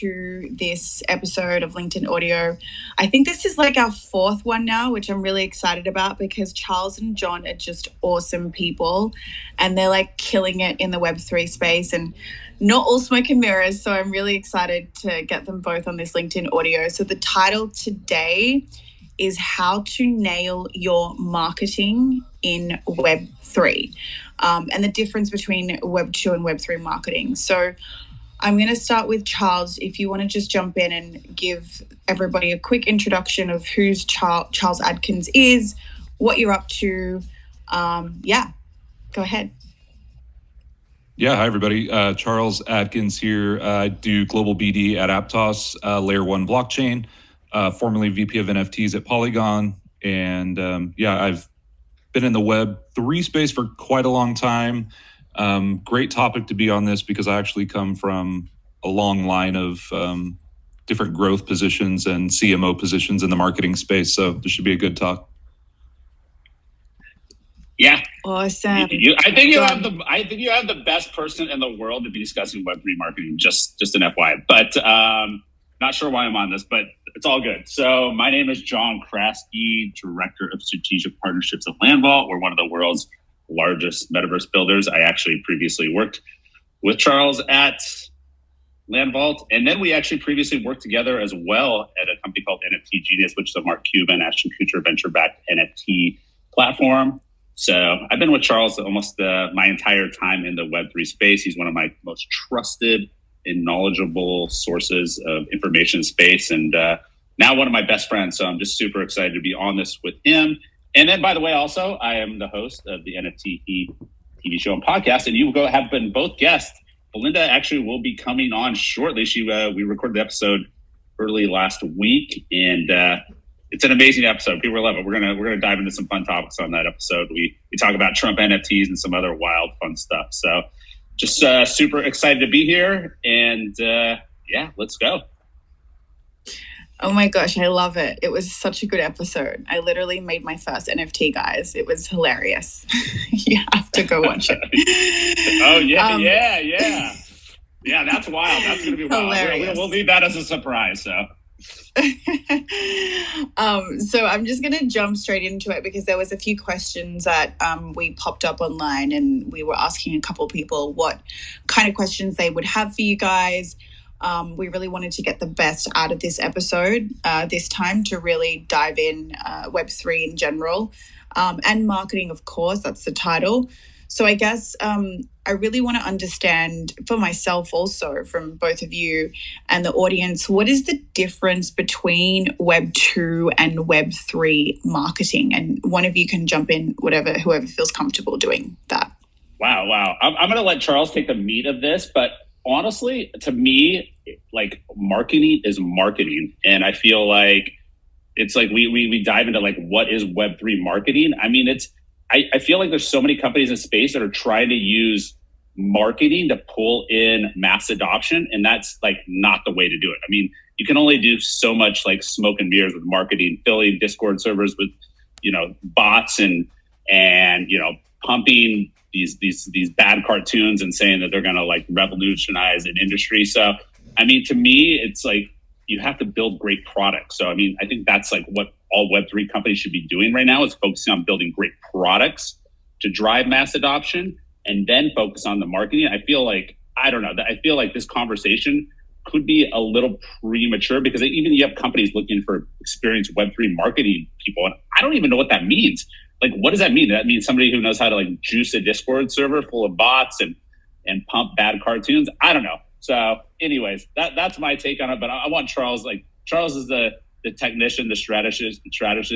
to this episode of LinkedIn Audio. I think this is like our fourth one now, which I'm really excited about because Charles and John are just awesome people and they're like killing it in the Web3 space and not all smoke and mirrors. So I'm really excited to get them both on this LinkedIn Audio. So the title today is How to Nail Your Marketing in Web3 and the difference between Web2 and Web3 marketing. So I'm going to start with Charles. If you want to just jump in and give everybody a quick introduction of who Charles Adkins is, what you're up to. Go ahead. Yeah, hi everybody. Charles Adkins here. I do global BD at Aptos, Layer 1 blockchain, formerly VP of NFTs at Polygon. And I've been in the Web3 space for quite a long time. Great topic to be on this because I actually come from a long line of different growth positions and CMO positions in the marketing space. So this should be a good talk. Yeah, awesome. I think you have the best person in the world to be discussing Web3 marketing. Just an FYI, but not sure why I'm on this, but it's all good. So my name is John Kraske, Director of Strategic Partnerships at LandVault. We're one of the world's largest metaverse builders. I actually previously worked with Charles at LandVault, and then we actually previously worked together as well at a company called NFT Genius, which is a Mark Cuban, Ashton Kutcher venture-backed NFT platform. So I've been with Charles almost my entire time in the Web3 space. He's one of my most trusted and knowledgeable sources of information space, and now one of my best friends. So I'm just super excited to be on this with him. And then, by the way, also, I am the host of the NFT TV show and podcast, and you have been both guests. Belinda actually will be coming on shortly. We recorded the episode early last week, and it's an amazing episode. People love it. We're gonna dive into some fun topics on that episode. We talk about Trump NFTs and some other wild fun stuff. So just super excited to be here, and let's go. Oh my gosh, I love it. It was such a good episode. I literally made my first NFT, guys. It was hilarious. You have to go watch it. Oh, yeah, yeah. Yeah, that's wild. That's going to be wild. We'll leave that as a surprise, so. So I'm just going to jump straight into it because there was a few questions that we popped up online and we were asking a couple of people what kind of questions they would have for you guys. We really wanted to get the best out of this episode this time to really dive in Web3 in general and marketing, of course, that's the title. So I guess I really want to understand for myself also from both of you and the audience, what is the difference between Web2 and Web3 marketing? And one of you can jump in, whoever feels comfortable doing that. Wow. I'm going to let Charles take the meat of this, but honestly, to me, like marketing is marketing. And I feel like it's like we dive into like, what is Web3 marketing? I mean, I feel like there's so many companies in space that are trying to use marketing to pull in mass adoption. And that's like not the way to do it. I mean, you can only do so much like smoke and mirrors with marketing, filling Discord servers with, bots and pumping these bad cartoons and saying that they're going to like revolutionize an industry. So, I mean, to me, it's like you have to build great products. So, I mean, I think that's like what all Web3 companies should be doing right now is focusing on building great products to drive mass adoption and then focus on the marketing. I feel like this conversation could be a little premature because even you have companies looking for experienced Web3 marketing people. And I don't even know what that means. Like, what does that mean? That means somebody who knows how to like juice a Discord server full of bots and pump bad cartoons. I don't know. So anyways, that's my take on it. But I want Charles, Charles is the technician, the strategist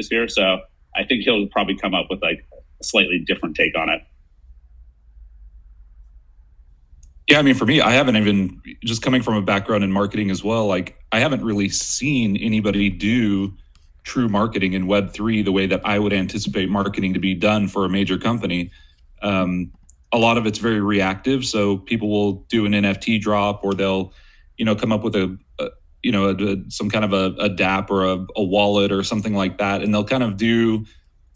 here. So I think he'll probably come up with like a slightly different take on it. Yeah, I mean, for me, I haven't even, just coming from a background in marketing as well, like I haven't really seen anybody do true marketing in Web3 the way that I would anticipate marketing to be done for a major company. A lot of it's very reactive. So people will do an NFT drop or they'll, come up with some kind of a dApp or a wallet or something like that. And they'll kind of do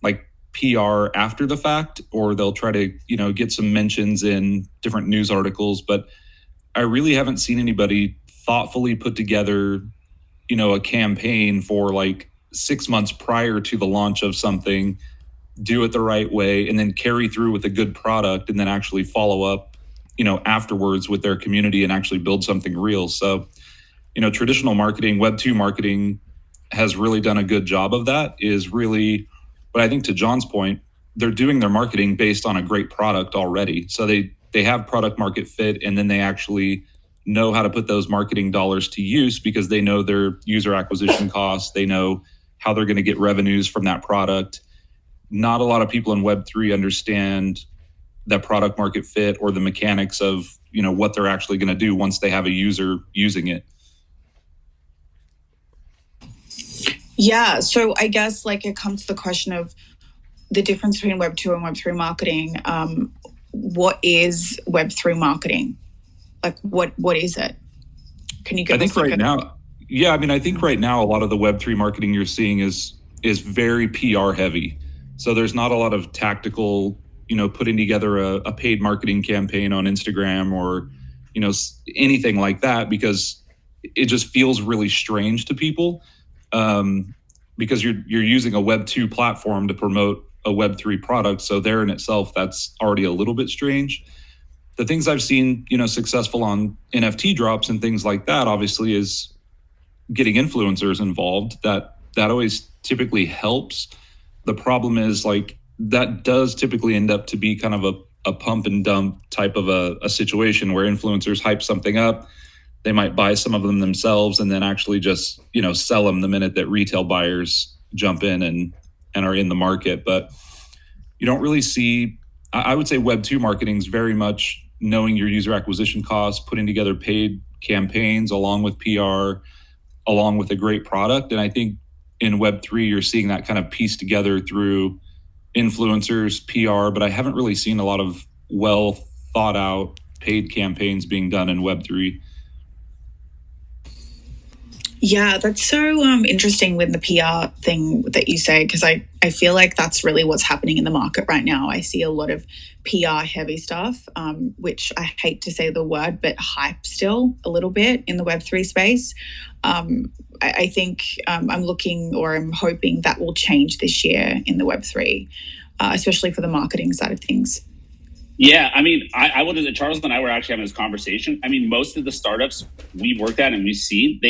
like PR after the fact, or they'll try to, get some mentions in different news articles. But I really haven't seen anybody thoughtfully put together, a campaign for like 6 months prior to the launch of something, do it the right way, and then carry through with a good product, and then actually follow up, afterwards with their community and actually build something real. So, traditional marketing, Web2 marketing has really done a good job of that, is really, but I think to John's point, they're doing their marketing based on a great product already. So they have product market fit, and then they actually know how to put those marketing dollars to use because they know their user acquisition costs. They know how they're going to get revenues from that product. Not a lot of people in Web3 understand that product market fit or the mechanics of, what they're actually going to do once they have a user using it. Yeah. So I guess like it comes to the question of the difference between Web2 and Web3 marketing. What is Web3 marketing? Like what is it? Can you give us right now? Yeah, I think right now a lot of the Web3 marketing you're seeing is very PR heavy. So there's not a lot of tactical, putting together a paid marketing campaign on Instagram or, anything like that, because it just feels really strange to people, because you're using a Web2 platform to promote a Web3 product. So there in itself, that's already a little bit strange. The things I've seen, successful on NFT drops and things like that, obviously, is getting influencers involved. That always typically helps. The problem is like that does typically end up to be kind of a pump and dump type of a situation where influencers hype something up. They might buy some of them themselves and then actually just, sell them the minute that retail buyers jump in and are in the market. But you don't really see, I would say Web2 marketing is very much knowing your user acquisition costs, putting together paid campaigns along with PR, along with a great product. And I think in Web3, you're seeing that kind of piece together through influencers, PR, but I haven't really seen a lot of well thought out paid campaigns being done in Web3. Yeah, that's so interesting with the PR thing that you say, because I feel like that's really what's happening in the market right now. I see a lot of PR heavy stuff, which I hate to say the word, but hype still a little bit in the Web3 space. I think I'm looking, or I'm hoping that will change this year in the Web3, especially for the marketing side of things. Yeah, I would. Charles and I were actually having this conversation. Most of the startups we've worked at and we've seen,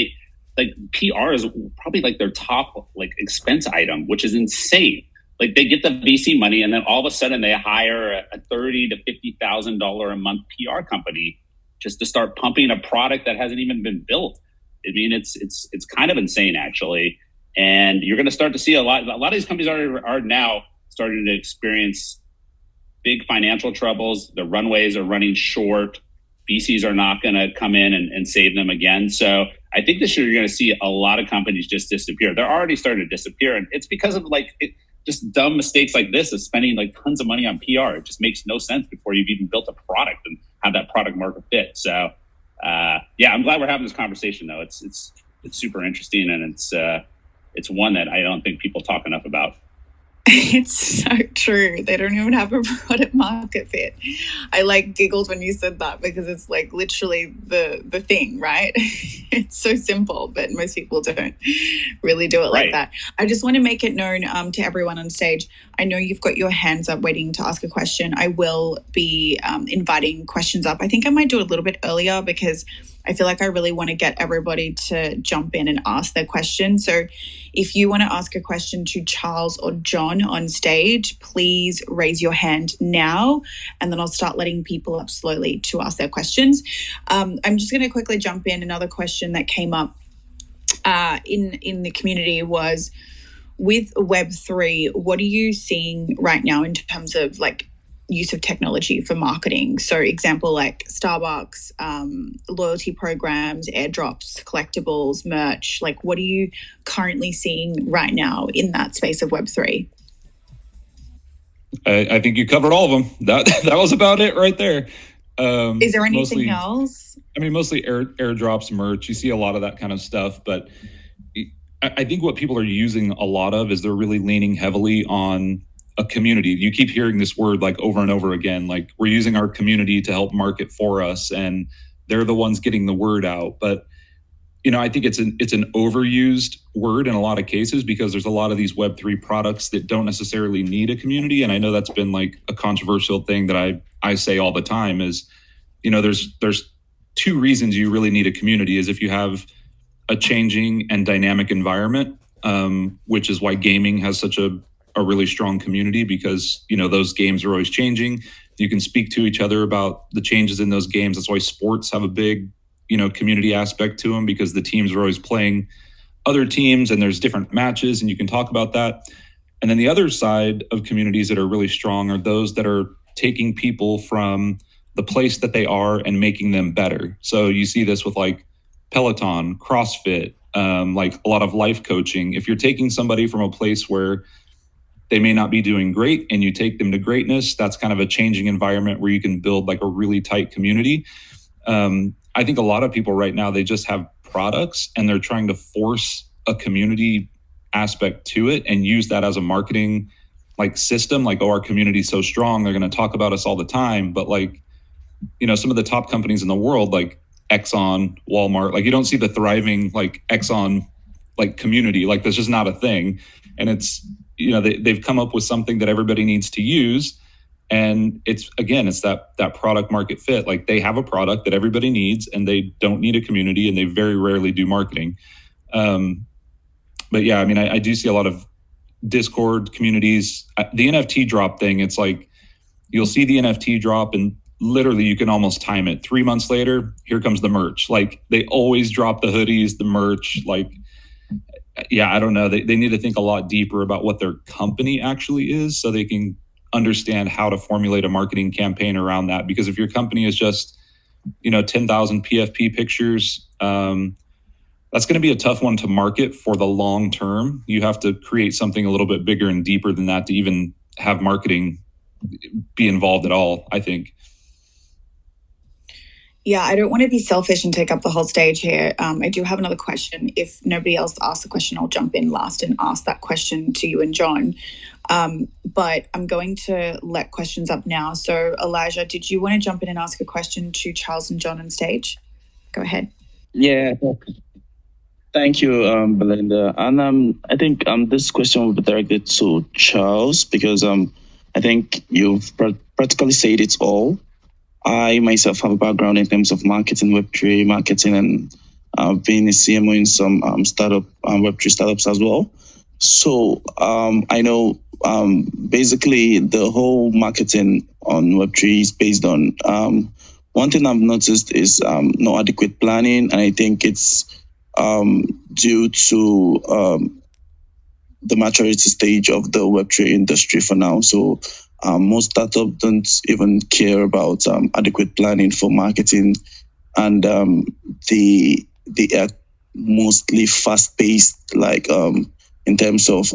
like PR is probably like their top like expense item, which is insane. Like they get the VC money and then all of a sudden they hire a $30,000 to $50,000 a month PR company just to start pumping a product that hasn't even been built. It's kind of insane actually. And you're going to start to see a lot of these companies are now starting to experience big financial troubles. The runways are running short. VCs are not going to come in and save them again. So I think this year you're going to see a lot of companies just disappear. They're already starting to disappear. And it's because of just dumb mistakes like this of spending like tons of money on PR. It just makes no sense before you've even built a product and have that product market fit. So yeah, I'm glad we're having this conversation though. It's super interesting, and it's one that I don't think people talk enough about. It's so true. They don't even have a product market fit. I like giggled when you said that because it's like literally the thing, right? It's so simple, but most people don't really do it like that. I just want to make it known to everyone on stage. I know you've got your hands up waiting to ask a question. I will be inviting questions up. I think I might do it a little bit earlier because I feel like I really want to get everybody to jump in and ask their question. So if you want to ask a question to Charles or John on stage, please raise your hand now, and then I'll start letting people up slowly to ask their questions. I'm just going to quickly jump in. Another question that came up in the community was, with Web3, what are you seeing right now in terms of like use of technology for marketing? So example, like Starbucks, loyalty programs, airdrops, collectibles, merch. Like what are you currently seeing right now in that space of Web3? I think you covered all of them. That was about it right there. Is there anything else? Mostly airdrops, merch. You see a lot of that kind of stuff, but I think what people are using a lot of is they're really leaning heavily on a community. You keep hearing this word like over and over again, like we're using our community to help market for us, and they're the ones getting the word out. But I think it's an overused word in a lot of cases, because there's a lot of these Web3 products that don't necessarily need a community. And I know that's been like a controversial thing that I say all the time is, there's two reasons you really need a community. Is if you have a changing and dynamic environment, which is why gaming has such a really strong community, because those games are always changing. You can speak to each other about the changes in those games. That's why sports have a big community aspect to them, because the teams are always playing other teams and there's different matches and you can talk about that. And then the other side of communities that are really strong are those that are taking people from the place that they are and making them better. So you see this with like Peloton, CrossFit, like a lot of life coaching. If you're taking somebody from a place where they may not be doing great and you take them to greatness, that's kind of a changing environment where you can build like a really tight community. I think a lot of people right now, they just have products and they're trying to force a community aspect to it and use that as a marketing like system. Like, oh, our community is so strong, they're going to talk about us all the time. But like, some of the top companies in the world, like Exxon, Walmart, like you don't see the thriving like Exxon like community. Like that's just not a thing. And it's, they've come up with something that everybody needs to use. And it's that product market fit. Like they have a product that everybody needs and they don't need a community, and they very rarely do marketing. But yeah, I mean, I do see a lot of Discord communities. The NFT drop thing, it's like you'll see the NFT drop and literally you can almost time it. 3 months later, here comes the merch. Like they always drop the hoodies, the merch. Like, yeah, I don't know. They need to think a lot deeper about what their company actually is so they can understand how to formulate a marketing campaign around that. Because if your company is just, 10,000 PFP pictures, that's going to be a tough one to market for the long term. You have to create something a little bit bigger and deeper than that to even have marketing be involved at all, I think. Yeah, I don't want to be selfish and take up the whole stage here. I do have another question. If nobody else asks the question, I'll jump in last and ask that question to you and John. But I'm going to let questions up now. So Elijah, did you want to jump in and ask a question to Charles and John on stage? Go ahead. Yeah, thank you, Belinda. And I think this question will be directed to Charles, because I think you've practically said it all. I myself have a background in terms of marketing, Web3 marketing, and I've been a CMO in some startup Web3 startups as well. So I know basically the whole marketing on Web3 is based on one thing I've noticed is no adequate planning, and I think it's due to the maturity stage of the Web3 industry for now. So most startups don't even care about adequate planning for marketing, and they are mostly fast-paced, like in terms of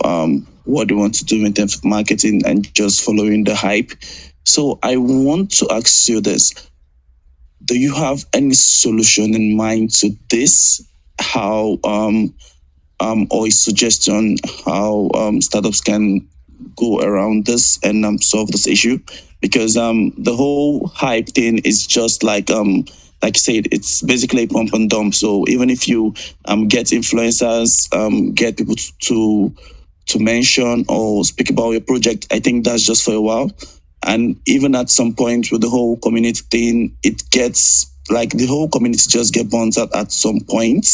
what they want to do in terms of marketing and just following the hype. So I want to ask you this: do you have any solution in mind to this? How or a suggestion how startups can go around this and solve this issue? Because the whole hype thing is just like you said, it's basically a pump and dump. So even if you get influencers, get people to mention or speak about your project, I think that's just for a while. And even at some point with the whole community thing, it gets like the whole community just get burnt out at some point.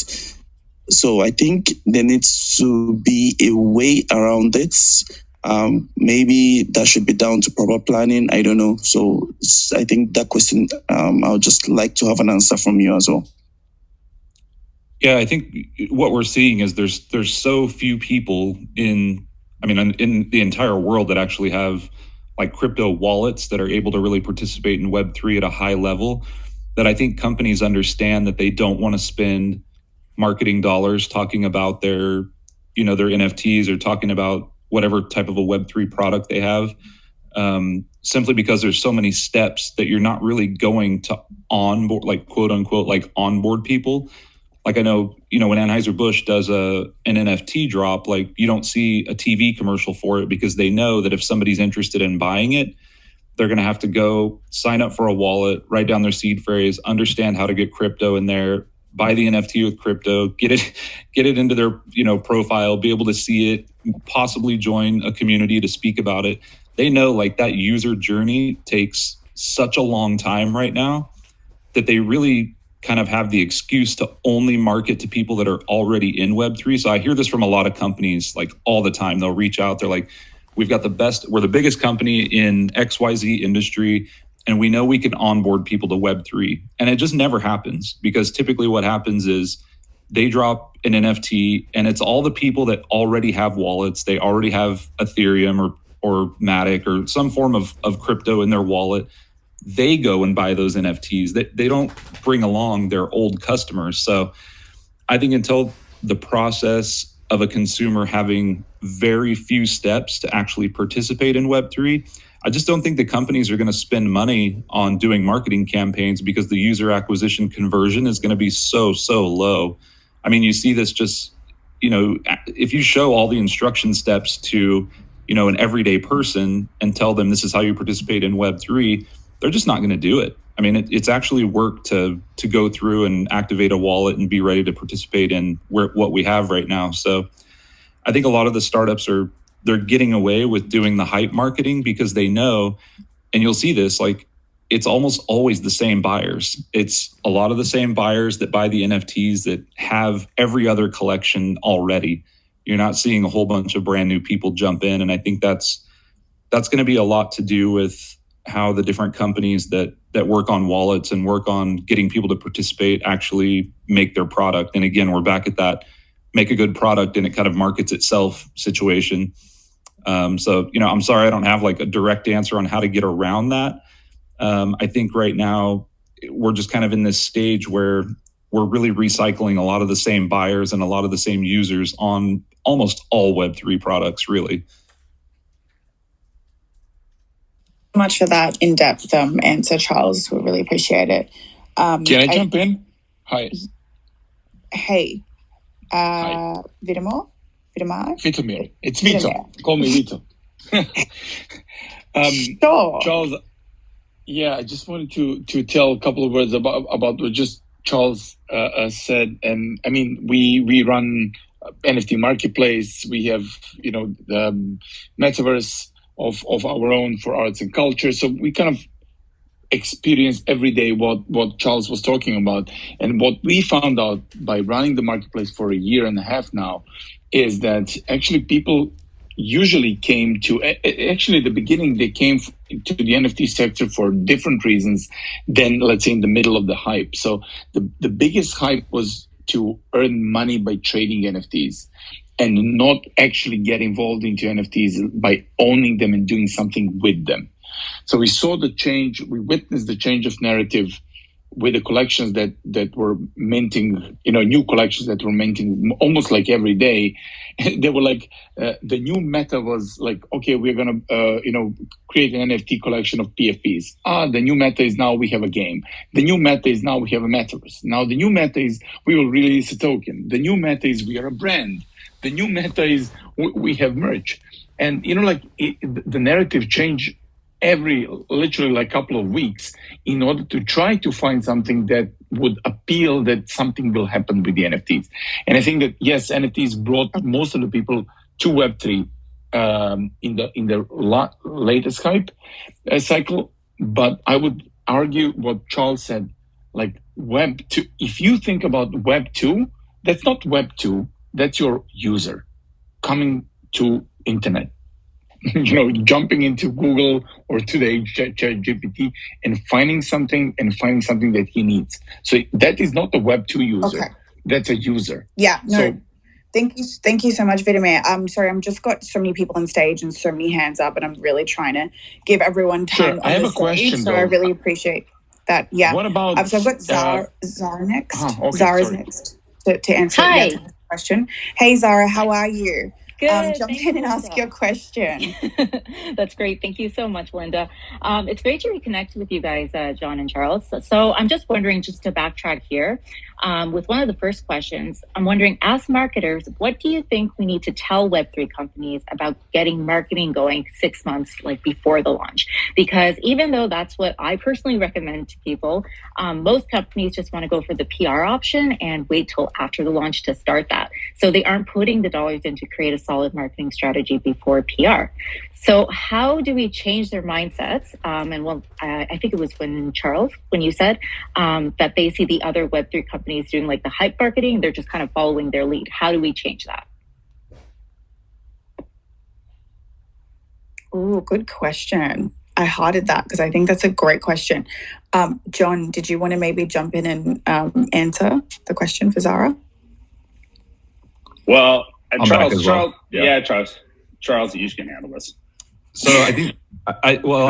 So I think there needs to be a way around it. Maybe that should be down to proper planning. I don't know. So I think that question, I would just like to have an answer from you as well. Yeah, I think what we're seeing is there's so few people in the entire world that actually have like crypto wallets that are able to really participate in Web3 at a high level, that I think companies understand that they don't want to spend marketing dollars talking about their NFTs or talking about whatever type of a Web3 product they have, simply because there's so many steps that you're not really going to onboard, like quote unquote, like onboard people. Like I know, when Anheuser-Busch does an NFT drop, like you don't see a TV commercial for it, because they know that if somebody's interested in buying it, they're going to have to go sign up for a wallet, write down their seed phrase, understand how to get crypto in there, buy the NFT with crypto, get it into their profile, be able to see it, possibly join a community to speak about it. They know like that user journey takes such a long time right now that they really kind of have the excuse to only market to people that are already in Web3. So I hear this from a lot of companies like all the time. They'll reach out, they're like, we're the biggest company in XYZ industry, and we know we can onboard people to Web3. And it just never happens, because typically what happens is they drop an NFT and it's all the people that already have wallets. They already have Ethereum or Matic or some form of crypto in their wallet. They go and buy those NFTs. They don't bring along their old customers. So I think until the process of a consumer having very few steps to actually participate in Web3, I just don't think the companies are going to spend money on doing marketing campaigns, because the user acquisition conversion is going to be so low. I mean, you see this just, if you show all the instruction steps to, an everyday person and tell them this is how you participate in Web3, they're just not going to do it. I mean, it's actually work to go through and activate a wallet and be ready to participate in what we have right now. So I think a lot of the startups they're getting away with doing the hype marketing, because they know, and you'll see this, like it's almost always the same buyers. It's a lot of the same buyers that buy the NFTs that have every other collection already. You're not seeing a whole bunch of brand new people jump in. And I think that's going to be a lot to do with how the different companies that work on wallets and work on getting people to participate actually make their product. And again, we're back at that make a good product and it kind of markets itself situation. So, I'm sorry, I don't have like a direct answer on how to get around that. I think right now we're just kind of in this stage where we're really recycling a lot of the same buyers and a lot of the same users on almost all Web3 products, really. Much for that in-depth answer, Charles. We really appreciate it. Can I jump in? Hi. Hey, Hi. Vitamir? It's Vito. Call me Vito. Sure. Charles, yeah, I just wanted to tell a couple of words about what just Charles said. And I mean, we run NFT marketplace. We have, the metaverse of our own for arts and culture. So we kind of experience every day what Charles was talking about. And what we found out by running the marketplace for a year and a half now is that actually people usually came to, actually at the beginning, they came to the NFT sector for different reasons than, let's say, in the middle of the hype. So the biggest hype was to earn money by trading NFTs and not actually get involved into NFTs by owning them and doing something with them. So we saw the change, we witnessed the change of narrative with the collections that were minting, new collections that were minting almost like every day. They were like, the new meta was like, okay, we're going to, create an NFT collection of PFPs. The new meta is now we have a game. The new meta is now we have a metaverse. Now the new meta is we will release a token. The new meta is we are a brand. The new meta is we have merch. And, the narrative changed literally like a couple of weeks in order to try to find something that would appeal that something will happen with the NFTs. And I think that, yes, NFTs brought most of the people to Web3 in the latest hype cycle. But I would argue what Charles said, like Web2, if you think about Web2, that's not Web2, that's your user coming to internet. Jumping into Google or today ChatGPT and finding something that he needs. So that is not a Web2 user. Okay. That's a user. Yeah. No. So, Thank you so much, Vitamir. I'm sorry, I'm just got so many people on stage and so many hands up, and I'm really trying to give everyone time. Sure. I have a question. So I really appreciate that. Yeah. What about? So I've got Zara next. Okay, Zara's next to answer the question. Hey, Zara, how are you? Good. Jump Thanks, in and ask Linda. your question. That's great. Thank you so much, Linda. It's great to reconnect with you guys, John and Charles. So I'm just wondering, just to backtrack here, with one of the first questions, I'm wondering, as marketers, what do you think we need to tell Web3 companies about getting marketing going 6 months before the launch? Because even though that's what I personally recommend to people, most companies just want to go for the PR option and wait till after the launch to start that. So they aren't putting the dollars in to create a solid marketing strategy before PR. So how do we change their mindsets? I think it was when you said that they see the other Web3 companies doing the hype marketing, they're just kind of following their lead. How do we change that? Oh, good question. I hearted that because I think that's a great question. John, did you want to maybe jump in and answer the question for Zara? Well, Charles, you can handle this. So I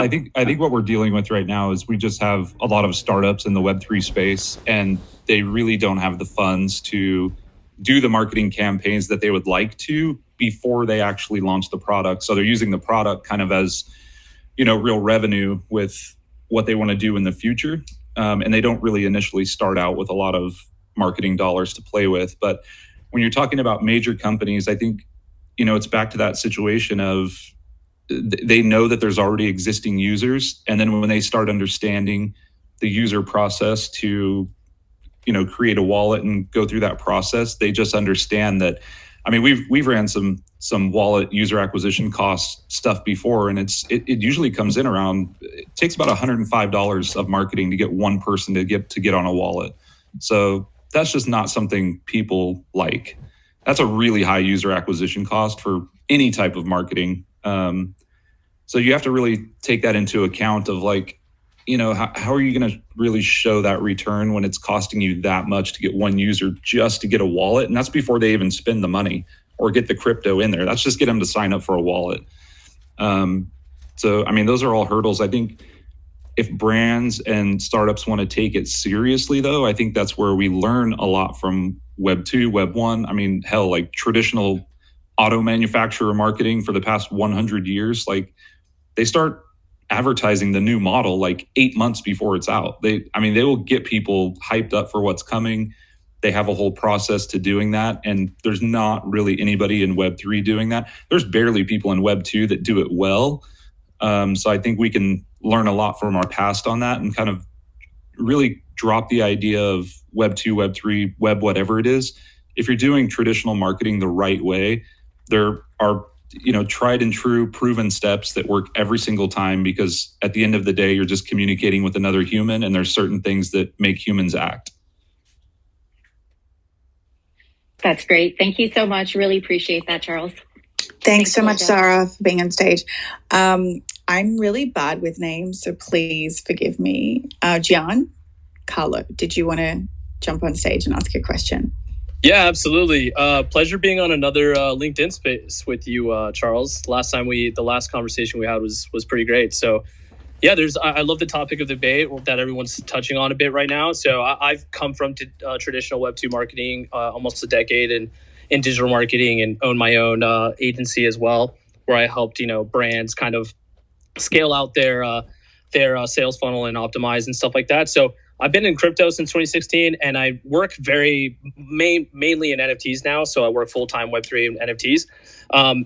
think what we're dealing with right now is we just have a lot of startups in the Web3 space, and they really don't have the funds to do the marketing campaigns that they would like to before they actually launch the product. So they're using the product kind of as, real revenue with what they want to do in the future. And they don't really initially start out with a lot of marketing dollars to play with. But when you're talking about major companies, I think, it's back to that situation of they know that there's already existing users. And then when they start understanding the user process to, create a wallet and go through that process, they just understand that. I mean, we've ran some wallet user acquisition cost stuff before, and it usually comes in around, it takes about $105 of marketing to get one person to get on a wallet. So that's just not something people like. That's a really high user acquisition cost for any type of marketing. So you have to really take that into account of how are you going to really show that return when it's costing you that much to get one user just to get a wallet? And that's before they even spend the money or get the crypto in there. That's just get them to sign up for a wallet. So, I mean, those are all hurdles. I think if brands and startups want to take it seriously, though, I think that's where we learn a lot from Web 2, Web 1. I mean, hell, traditional auto manufacturer marketing for the past 100 years, they start advertising the new model 8 months before it's out. They will get people hyped up for what's coming. They have a whole process to doing that. And there's not really anybody in Web3 doing that. There's barely people in Web2 that do it well. So I think we can learn a lot from our past on that and kind of really drop the idea of Web2, Web3, Web whatever it is. If you're doing traditional marketing the right way, there are tried and true proven steps that work every single time, because at the end of the day, you're just communicating with another human, and there's certain things that make humans act. That's great. Thank you so much. Really appreciate that, Charles. Thanks so much, Zara, for being on stage. I'm really bad with names, so please forgive me. Giancarlo, did you want to jump on stage and ask your question? Yeah, absolutely. Pleasure being on another LinkedIn space with you, Charles. The last conversation we had was pretty great. So yeah, I love the topic of debate that everyone's touching on a bit right now. So I've come from traditional Web2 marketing almost a decade in digital marketing, and own my own agency as well, where I helped brands kind of scale out their sales funnel and optimize and stuff like that. So I've been in crypto since 2016, and I work mainly in NFTs now. So I work full-time Web3 and NFTs.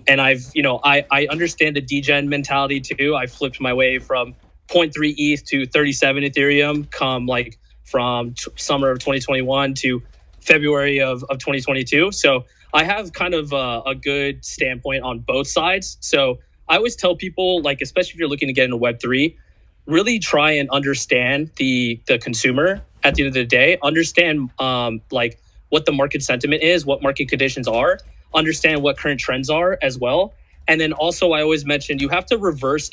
And I understand the degen mentality too. I flipped my way from 0.3 ETH to 37 Ethereum from summer of 2021 to February of 2022. So I have kind of a good standpoint on both sides. So I always tell people, especially if you're looking to get into Web3, really try and understand the consumer at the end of the day, understand what the market sentiment is, what market conditions are, understand what current trends are as well. And then also I always mention you have to reverse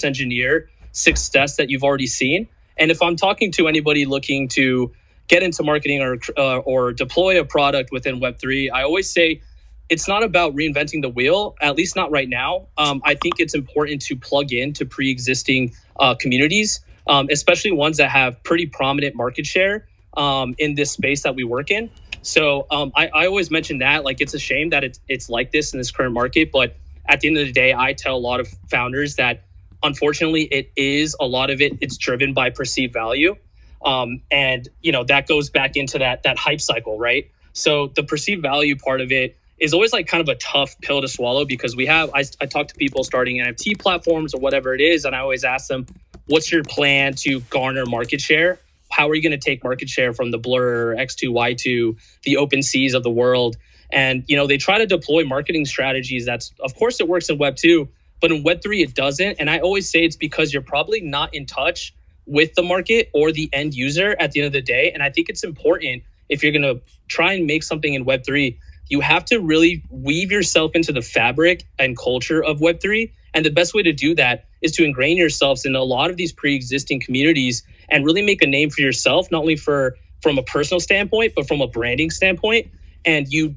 engineer success that you've already seen. And if I'm talking to anybody looking to get into marketing or deploy a product within Web3, I always say it's not about reinventing the wheel, at least not right now. I think it's important to plug into pre-existing communities, especially ones that have pretty prominent market share in this space that we work in. So I always mention that, like, it's a shame that it's like this in this current market. But at the end of the day, I tell a lot of founders that unfortunately it is a lot of it's driven by perceived value. And that goes back into that hype cycle, right? So the perceived value part of it is always like kind of a tough pill to swallow, because I talk to people starting NFT platforms or whatever it is, and I always ask them, what's your plan to garner market share? How are you going to take market share from the Blur, X2, Y2, the OpenSeas of the world? And they try to deploy marketing strategies. That's, of course, it works in Web 2, but in Web 3 it doesn't. And I always say it's because you're probably not in touch with the market or the end user at the end of the day. And I think it's important, if you're going to try and make something in Web 3, you have to really weave yourself into the fabric and culture of Web 3. And the best way to do that is to ingrain yourselves in a lot of these pre-existing communities and really make a name for yourself, not only from a personal standpoint, but from a branding standpoint. And you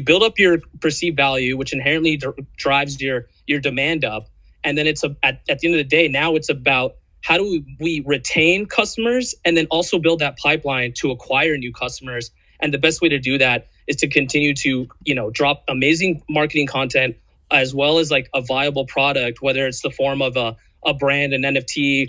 build up your perceived value, which inherently drives your demand up. And then it's at the end of the day, now it's about, how do we retain customers and then also build that pipeline to acquire new customers? And the best way to do that is to continue to, drop amazing marketing content, as well as like a viable product, whether it's the form of a brand, an NFT,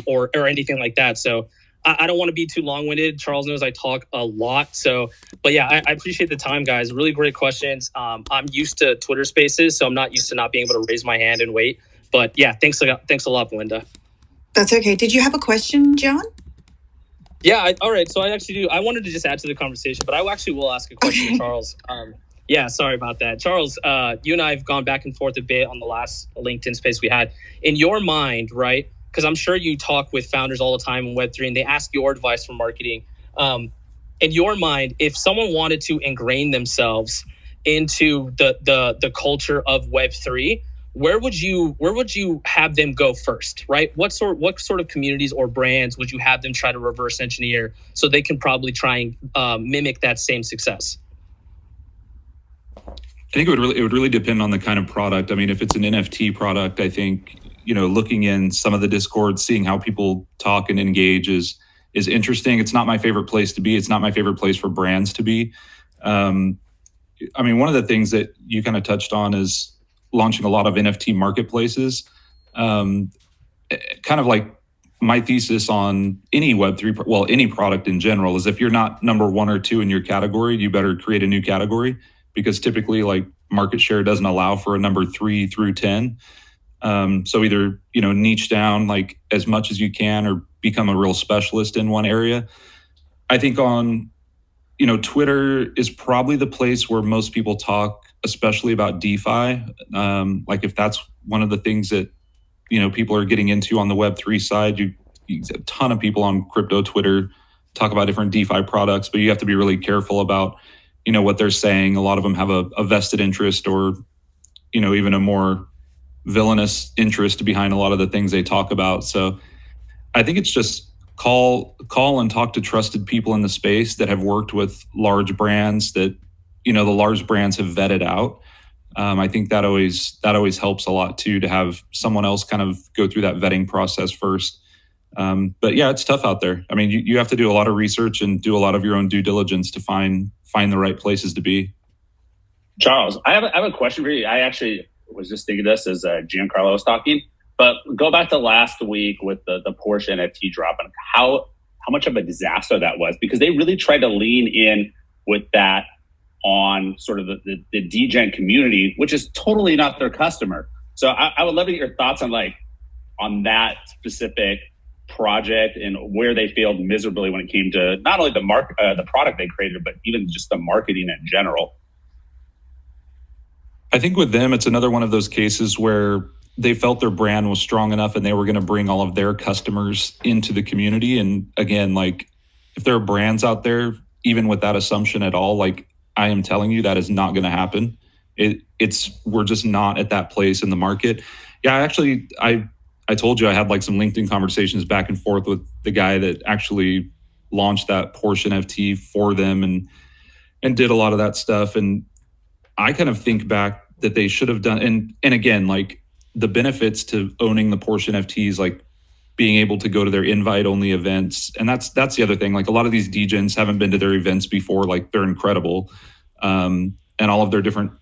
or anything like that. So I don't want to be too long-winded. Charles knows I talk a lot. So, but yeah, I appreciate the time, guys. Really great questions. I'm used to Twitter Spaces, so I'm not used to not being able to raise my hand and wait. But yeah, thanks a lot, Belinda. That's okay. Did you have a question, John? Yeah, all right. So I actually do. I wanted to just add to the conversation, but I actually will ask a question to Charles. Yeah, sorry about that. Charles, you and I have gone back and forth a bit on the last LinkedIn space we had. In your mind, right, because I'm sure you talk with founders all the time in Web3 and they ask your advice for marketing. In your mind, if someone wanted to ingrain themselves into the culture of Web3, where would you have them go first, right? What sort of communities or brands would you have them try to reverse engineer so they can probably try and mimic that same success? I think it would really depend on the kind of product. I mean, if it's an NFT product, I think, looking in some of the Discord, seeing how people talk and engage is interesting. It's not my favorite place to be. It's not my favorite place for brands to be. I mean, one of the things that you kind of touched on is launching a lot of NFT marketplaces. Kind of like my thesis on any Web3, well, any product in general, is if you're not number 1 or 2 in your category, you better create a new category, because typically, like, market share doesn't allow for a number 3 through 10. So either, niche down like as much as you can, or become a real specialist in one area. I think on, Twitter is probably the place where most people talk, especially about DeFi. Like, if that's one of the things that, people are getting into on the Web3 side, you a ton of people on crypto Twitter talk about different DeFi products, but you have to be really careful about, what they're saying. A lot of them have a vested interest, or, even a more villainous interest behind a lot of the things they talk about. So I think it's just call and talk to trusted people in the space that have worked with large brands that, the large brands have vetted out. I think that always helps a lot too, to have someone else kind of go through that vetting process first. But yeah, it's tough out there. I mean, you have to do a lot of research and do a lot of your own due diligence to find the right places to be. Charles, I have a question for you. I actually was just thinking this as Giancarlo was talking, but go back to last week with the Porsche NFT drop, and how much of a disaster that was, because they really tried to lean in with that on sort of the degen community, which is totally not their customer. So I would love to get your thoughts on that specific project and where they failed miserably when it came to not only the product they created, but even just the marketing in general. I think with them, it's another one of those cases where they felt their brand was strong enough and they were going to bring all of their customers into the community. And again, like, if there are brands out there, even with that assumption at all, like, I am telling you, that is not going to happen. We're just not at that place in the market. Yeah, actually, I told you I had like some LinkedIn conversations back and forth with the guy that actually launched that Porsche NFT for them and did a lot of that stuff. And I kind of think back that they should have done, and again, like, the benefits to owning the Porsche NFTs, like, being able to go to their invite-only events. And that's the other thing. Like a lot of these degens haven't been to their events before. Like they're incredible. And all of their different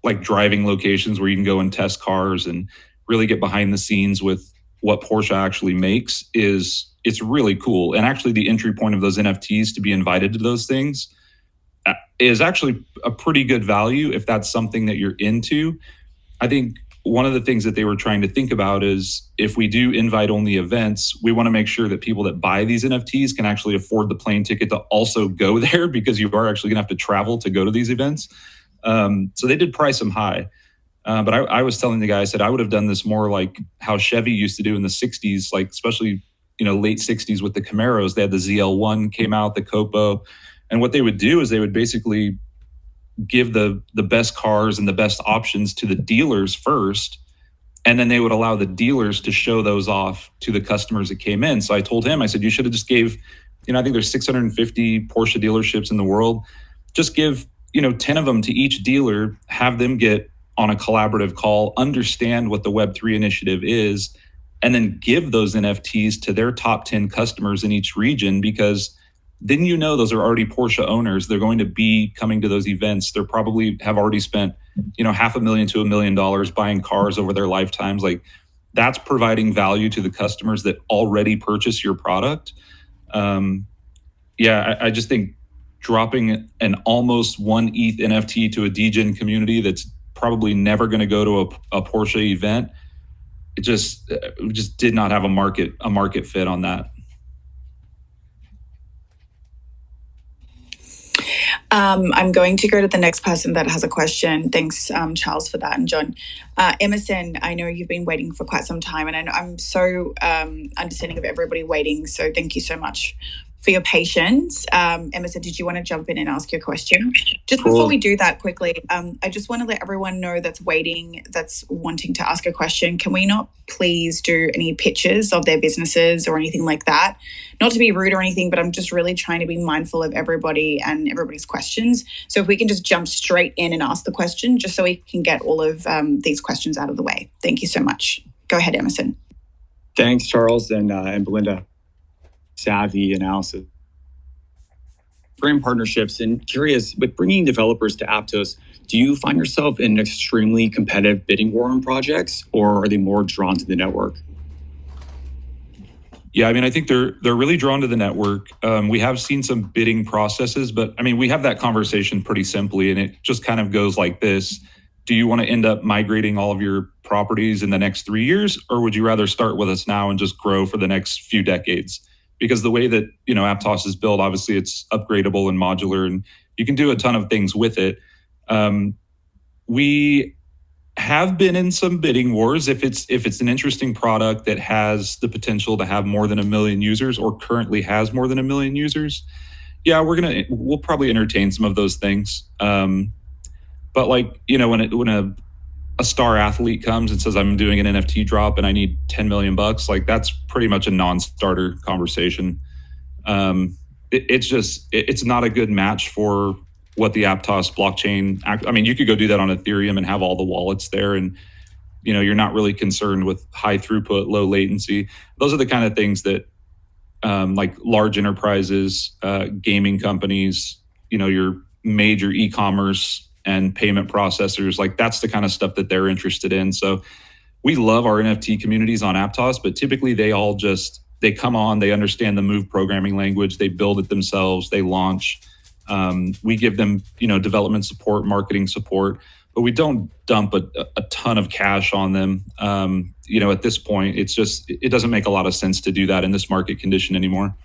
like driving locations where you can go and test cars and really get behind the scenes with what Porsche actually makes it's really cool. And actually the entry point of those NFTs to be invited to those things is actually a pretty good value if that's something that you're into. I think one of the things that they were trying to think about is if we do invite only events, we want to make sure that people that buy these NFTs can actually afford the plane ticket to also go there, because you are actually going to have to travel to go to these events. So they did price them high. But I was telling the guy, I said, I would have done this more like how Chevy used to do in the 60s, like especially, late 60s with the Camaros. They had the ZL1 came out, the Copo. And what they would do is they would basically give the best cars and the best options to the dealers first. And then they would allow the dealers to show those off to the customers that came in. So I told him, I said, you should have just gave, I think there's 650 Porsche dealerships in the world. Just give, 10 of them to each dealer, have them get on a collaborative call, understand what the Web3 initiative is, and then give those NFTs to their top 10 customers in each region, because then those are already Porsche owners. They're going to be coming to those events. They're probably have already spent, $500,000 to $1 million buying cars over their lifetimes. Like that's providing value to the customers that already purchase your product. I just think dropping an almost 1 ETH NFT to a degen community that's probably never going to go to a Porsche event, it just did not have a market fit on that. I'm going to go to the next person that has a question. Thanks, Charles, for that, and John. Emerson, I know you've been waiting for quite some time, and I know I'm so understanding of everybody waiting, so thank you so much for your patience. Emerson, did you want to jump in and ask your question? Just before we do that quickly, I just want to let everyone know that's waiting, that's wanting to ask a question, can we not please do any pitches of their businesses or anything like that? Not to be rude or anything, but I'm just really trying to be mindful of everybody and everybody's questions. So if we can just jump straight in and ask the question, just so we can get all of these questions out of the way. Thank you so much. Go ahead, Emerson. Thanks, Charles and Belinda. Savvy analysis, great partnerships, and curious, with bringing developers to Aptos, do you find yourself in an extremely competitive bidding war on projects, or are they more drawn to the network? Yeah, I think they're really drawn to the network. We have seen some bidding processes, but we have that conversation pretty simply, and it just kind of goes like this. Do you want to end up migrating all of your properties in the next 3 years, or would you rather start with us now and just grow for the next few decades? Because the way that, Aptos is built, obviously it's upgradable and modular, and you can do a ton of things with it. We have been in some bidding wars. If it's an interesting product that has the potential to have more than 1 million users, or currently has more than 1 million users, yeah, we'll probably entertain some of those things. But when a star athlete comes and says, I'm doing an NFT drop and I need 10 million bucks, like that's pretty much a non-starter conversation. It's not a good match for what the Aptos blockchain, you could go do that on Ethereum and have all the wallets there, and you're not really concerned with high throughput, low latency. Those are the kind of things that like large enterprises, gaming companies, your major e-commerce and payment processors, like that's the kind of stuff that they're interested in. So we love our NFT communities on Aptos, but typically they come on, they understand the Move programming language, they build it themselves, they launch. We give them, development support, marketing support, but we don't dump a ton of cash on them. At this point, it doesn't make a lot of sense to do that in this market condition anymore.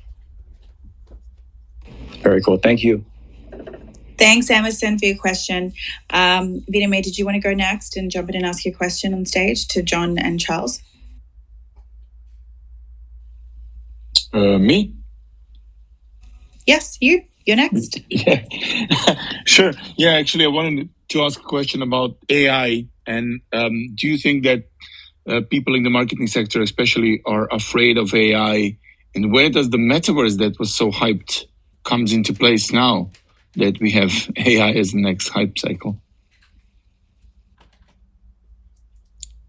Very cool. Thank you. Thanks, Emerson, for your question. Viname, did you want to go next and jump in and ask your question on stage to John and Charles? Me? Yes, you. You're next. Yeah, sure. Yeah, actually, I wanted to ask a question about AI. And do you think that people in the marketing sector especially are afraid of AI? And where does the metaverse that was so hyped comes into place now that we have AI as the next hype cycle?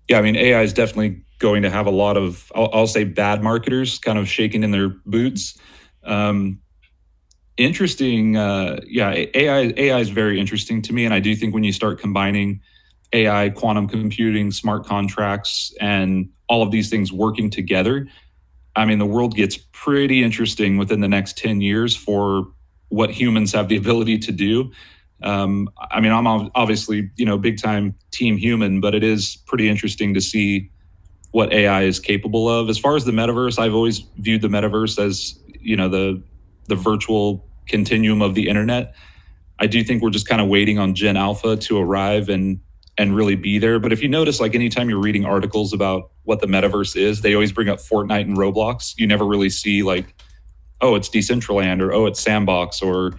Yeah, AI is definitely going to have a lot of, I'll say, bad marketers kind of shaking in their boots. Interesting. AI is very interesting to me. And I do think when you start combining AI, quantum computing, smart contracts, and all of these things working together, I mean, the world gets pretty interesting within the next 10 years for what humans have the ability to do. I mean, I'm obviously, big time team human, but it is pretty interesting to see what AI is capable of. As far as the metaverse, I've always viewed the metaverse as, the virtual continuum of the internet. I do think we're just kind of waiting on Gen Alpha to arrive and really be there. But if you notice, like anytime you're reading articles about what the metaverse is, they always bring up Fortnite and Roblox. You never really see like, oh, it's Decentraland, or oh, it's Sandbox, or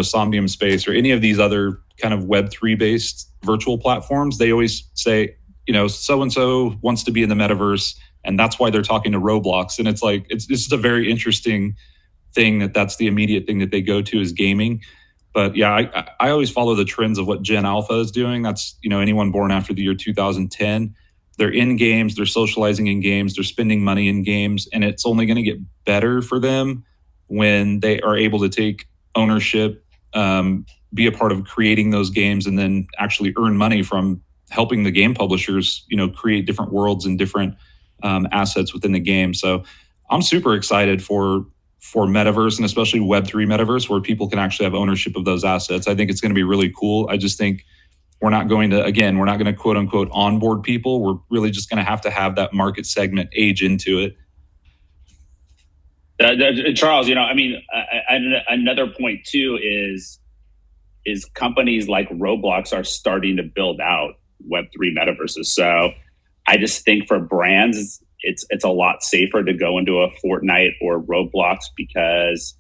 Somnium Space, or any of these other kind of Web3 based virtual platforms. They always say, so and so wants to be in the metaverse, and that's why they're talking to Roblox. And it's like it's just a very interesting thing that's the immediate thing that they go to is gaming. But yeah, I always follow the trends of what Gen Alpha is doing. That's anyone born after the year 2010. They're in games, they're socializing in games, they're spending money in games, and it's only going to get better for them when they are able to take ownership, be a part of creating those games, and then actually earn money from helping the game publishers, create different worlds and different assets within the game. So I'm super excited for metaverse, and especially Web3 metaverse, where people can actually have ownership of those assets. I think it's going to be really cool. I just think we're not going to quote unquote onboard people. We're really just going to have that market segment age into it. Charles, another point too is companies like Roblox are starting to build out Web3 metaverses. So I just think for brands, it's a lot safer to go into a Fortnite or Roblox because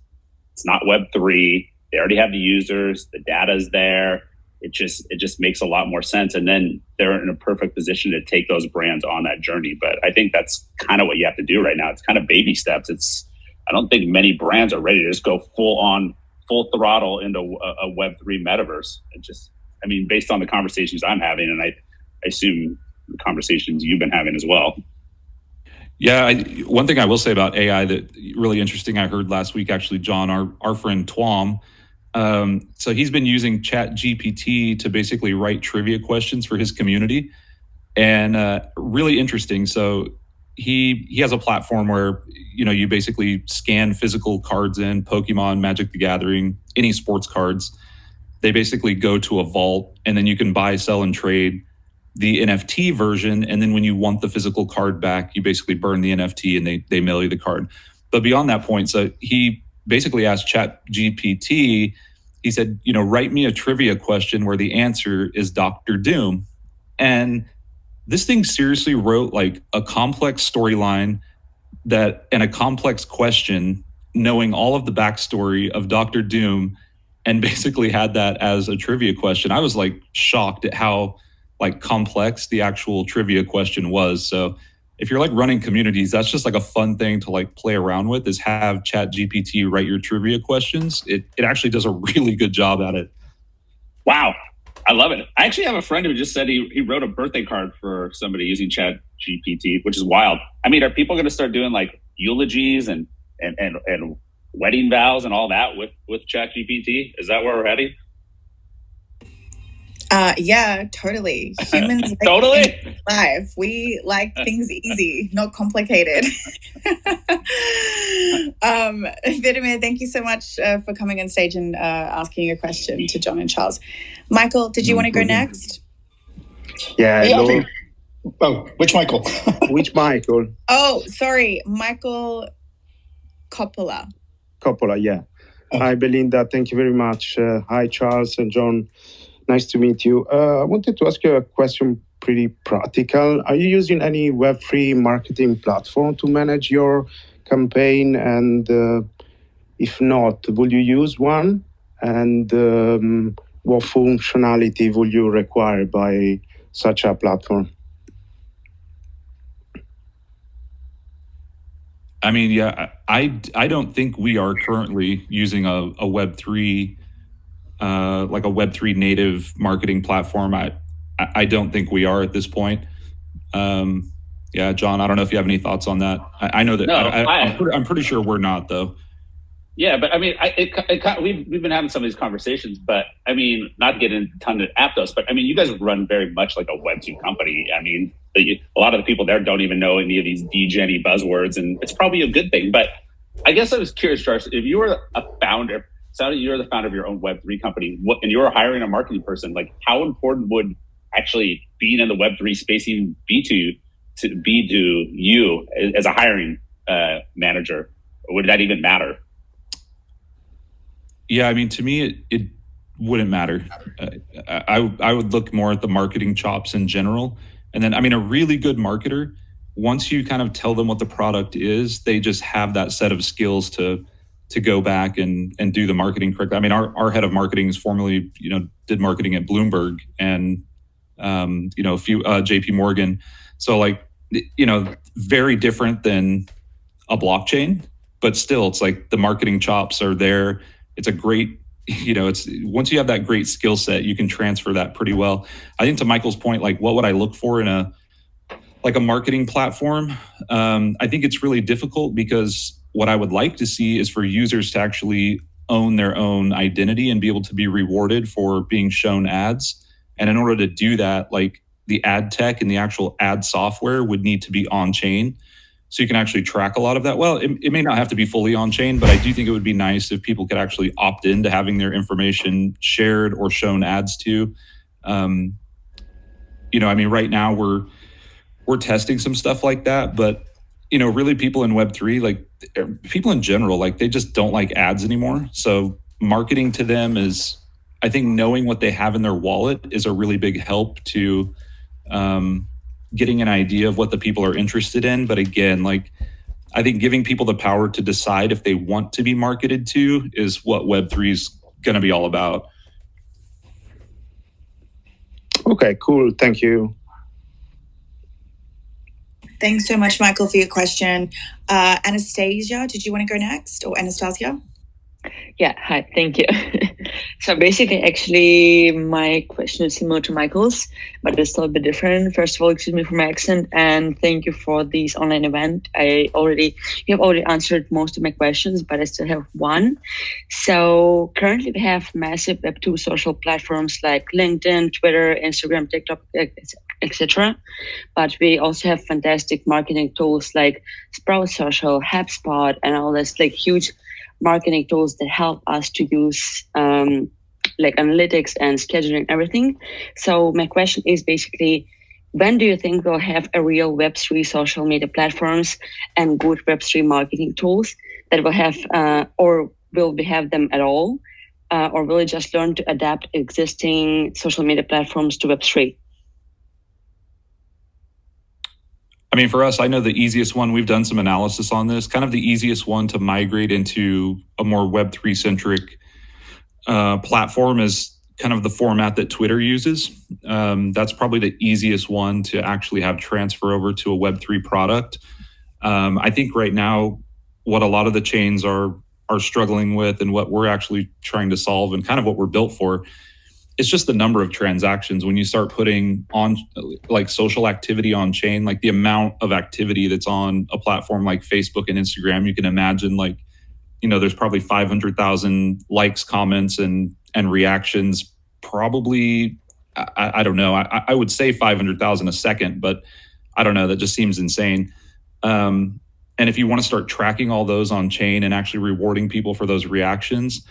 it's not Web3. They already have the users, the data's there. It just makes a lot more sense. And then they're in a perfect position to take those brands on that journey. But I think that's kind of what you have to do right now. It's kind of baby steps. I don't think many brands are ready to just go full throttle into a Web3 metaverse. Based on the conversations I'm having, and I assume the conversations you've been having as well. Yeah, one thing I will say about AI that really interesting, I heard last week, actually, John, our friend Twom, so he's been using Chat GPT to basically write trivia questions for his community, and really interesting. So he has a platform where you basically scan physical cards in Pokemon, Magic the Gathering, any sports cards. They basically go to a vault, and then you can buy, sell, and trade the NFT version. And then when you want the physical card back, you basically burn the NFT and they mail you the card. But beyond that point, so he basically asked Chat GPT, he said, write me a trivia question where the answer is Dr. Doom. And this thing seriously wrote like a complex storyline and a complex question, knowing all of the backstory of Dr. Doom, and basically had that as a trivia question. I was like shocked at how like complex the actual trivia question was. So if you're like running communities, that's just like a fun thing to like play around with, is have Chat GPT write your trivia questions. It actually does a really good job at it. Wow. I love it. I actually have a friend who just said he wrote a birthday card for somebody using Chat GPT, which is wild. Are people going to start doing like eulogies and wedding vows and all that with Chat GPT? Is that where we're heading? Yeah, totally. Humans like totally life. We like things easy, not complicated. Vitamin, thank you so much for coming on stage and asking a question to John and Charles. Michael, did you want to go next? Yeah. Hello. Oh, which Michael? Which Michael? Oh, sorry, Michael Coppola. Yeah. Hi, Belinda. Thank you very much. Hi, Charles and John. Nice to meet you. I wanted to ask you a question, pretty practical. Are you using any Web3 marketing platform to manage your campaign? And if not, will you use one? And what functionality will you require by such a platform? I don't think we are currently using a Web3 like a Web3 native marketing platform. I don't think we are at this point. Yeah, John, I don't know if you have any thoughts on that. I know that No, I'm pretty sure we're not, though. Yeah, but I mean, we've been having some of these conversations, but I mean, not to get into a ton of Aptos, but I mean, you guys run very much like a Web2 company. I mean, a lot of the people there don't even know any of these degen buzzwords, and it's probably a good thing. But I guess I was curious, Charles, if you were a founder, you're the founder of your own Web3 company, and you were hiring a marketing person, like how important would actually being in the Web3 space even be to you as a hiring manager? Or would that even matter? Yeah, I mean, to me, it wouldn't matter. I would look more at the marketing chops in general. And then, I mean, a really good marketer, once you kind of tell them what the product is, they just have that set of skills to go back and do the marketing correctly. I mean, our head of marketing is formerly, did marketing at Bloomberg and, a few JP Morgan. So like, very different than a blockchain, but still it's like the marketing chops are there. It's a great, it's once you have that great skill set, you can transfer that pretty well. I think to Michael's point, like what would I look for in a marketing platform? I think it's really difficult because what I would like to see is for users to actually own their own identity and be able to be rewarded for being shown ads. And in order to do that, like the ad tech and the actual ad software would need to be on chain. So you can actually track a lot of that. Well, it may not have to be fully on chain, but I do think it would be nice if people could actually opt into having their information shared or shown ads to. I mean, right now we're testing some stuff like that, but really people in Web3, like people in general, like they just don't like ads anymore. So marketing to them is, I think knowing what they have in their wallet is a really big help to getting an idea of what the people are interested in. But again, like I think giving people the power to decide if they want to be marketed to is what Web3 is going to be all about. Okay, cool. Thank you. Thanks so much, Michael, for your question. Anastasia, did you want to go next, or Anastasia? Yeah, hi, thank you. So basically, actually, my question is similar to Michael's, but it's still a bit different. First of all, excuse me for my accent, and thank you for this online event. You have already answered most of my questions, but I still have one. So currently, we have massive Web2 social platforms like LinkedIn, Twitter, Instagram, TikTok, etc. But we also have fantastic marketing tools like Sprout Social, HubSpot, and all this like huge marketing tools that help us to use like analytics and scheduling and everything. So my question is basically, when do you think we'll have a real Web3 social media platforms and good Web3 marketing tools that will have, or will we have them at all? Or will we just learn to adapt existing social media platforms to Web3? I mean, for us, I know the easiest one, we've done some analysis on this, kind of the easiest one to migrate into a more Web3 centric platform is kind of the format that Twitter uses. That's probably the easiest one to actually have transfer over to a Web3 product. I think right now, what a lot of the chains are struggling with and what we're actually trying to solve and kind of what we're built for, it's just the number of transactions. When you start putting on like social activity on chain, like the amount of activity that's on a platform like Facebook and Instagram, you can imagine like, there's probably 500,000 likes, comments, and reactions. Probably, I don't know. I would say 500,000 a second, but I don't know. That just seems insane. And if you want to start tracking all those on chain and actually rewarding people for those reactions,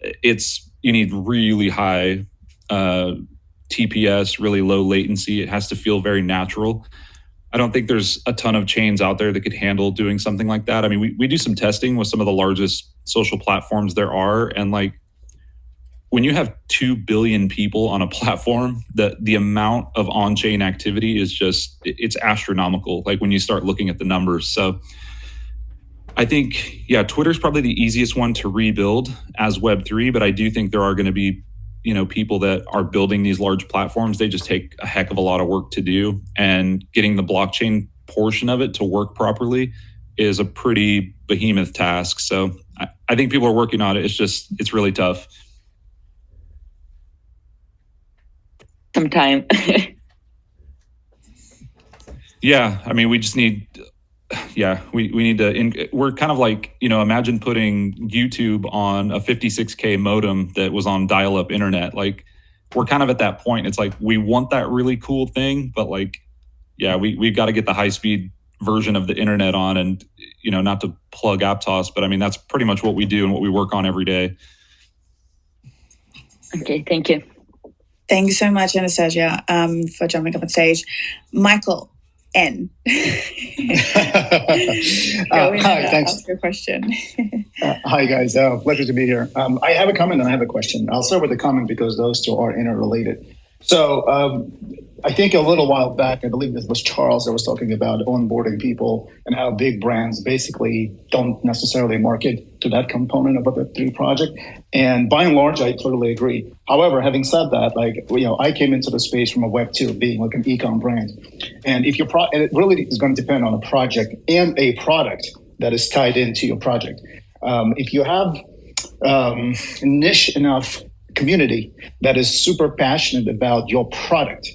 you need really high TPS, really low latency. It has to feel very natural. I don't think there's a ton of chains out there that could handle doing something like that. I mean, we do some testing with some of the largest social platforms there are. And like when you have 2 billion people on a platform, the amount of on-chain activity is it's astronomical. Like when you start looking at the numbers. So I think, yeah, Twitter's probably the easiest one to rebuild as Web3, but I do think there are going to be, people that are building these large platforms. They just take a heck of a lot of work to do, and getting the blockchain portion of it to work properly is a pretty behemoth task. So I think people are working on it. It's really tough. Some time. Yeah, I mean, we just need, we need to, we're kind of like, imagine putting YouTube on a 56K modem that was on dial-up internet. Like, we're kind of at that point. It's like, we want that really cool thing, but like, yeah, we've got to get the high-speed version of the internet on, and, not to plug Aptos, but I mean, that's pretty much what we do and what we work on every day. Okay, thank you. Thank you so much, Anastasia, for jumping up on stage. Michael N. Go in Hi, and thanks. ask your question. Hi, guys. Pleasure to be here. I have a comment and I have a question. I'll start with the comment because those two are interrelated. So I think a little while back, I believe this was Charles that was talking about onboarding people and how big brands basically don't necessarily market to that component of a Web3 project. And by and large, I totally agree. However, having said that, I came into the space from a Web2, being like an e-com brand. And if and it really is going to depend on a project and a product that is tied into your project. If you have niche enough community that is super passionate about your product,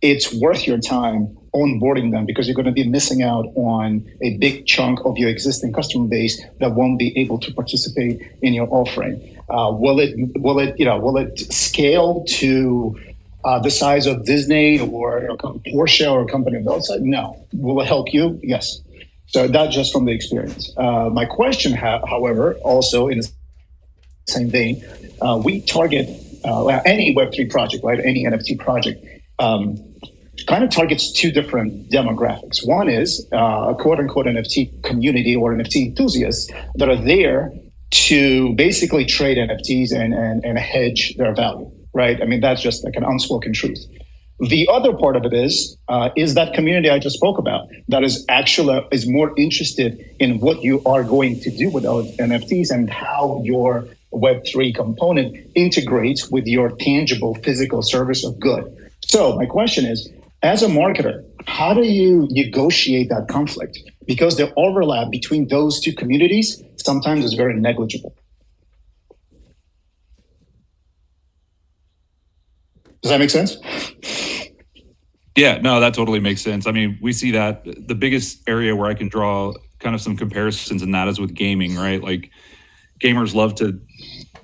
it's worth your time onboarding them because you're going to be missing out on a big chunk of your existing customer base that won't be able to participate in your offering. Will it scale to the size of Disney or Porsche or a company of those size? No. Will it help you? Yes. So that's just from the experience. My question, however, also in the same vein, we target any Web3 project, right? Any NFT project kind of targets two different demographics. One is a quote-unquote NFT community or NFT enthusiasts that are there to basically trade NFTs and hedge their value, right? I mean, that's just like an unspoken truth. The other part of it is that community I just spoke about that is more interested in what you are going to do with those NFTs and how your Web3 component integrates with your tangible physical service of good. So my question is, as a marketer, how do you negotiate that conflict? Because the overlap between those two communities sometimes is very negligible. Does that make sense? Yeah, no, that totally makes sense. I mean, we see that the biggest area where I can draw kind of some comparisons in that is with gaming, right? Like gamers love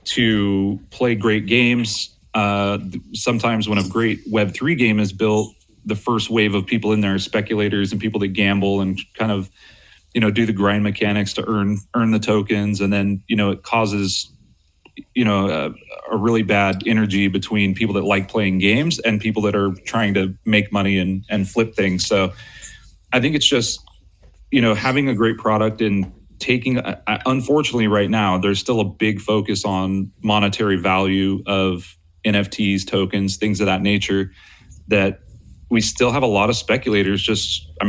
to play great games. Sometimes when a great Web3 game is built, the first wave of people in there are speculators and people that gamble and kind of, do the grind mechanics to earn the tokens. And then, it causes, a really bad energy between people that like playing games and people that are trying to make money and flip things. So I think it's just, having a great product and taking, unfortunately right now, there's still a big focus on monetary value of NFTs, tokens, things of that nature, that we still have a lot of speculators,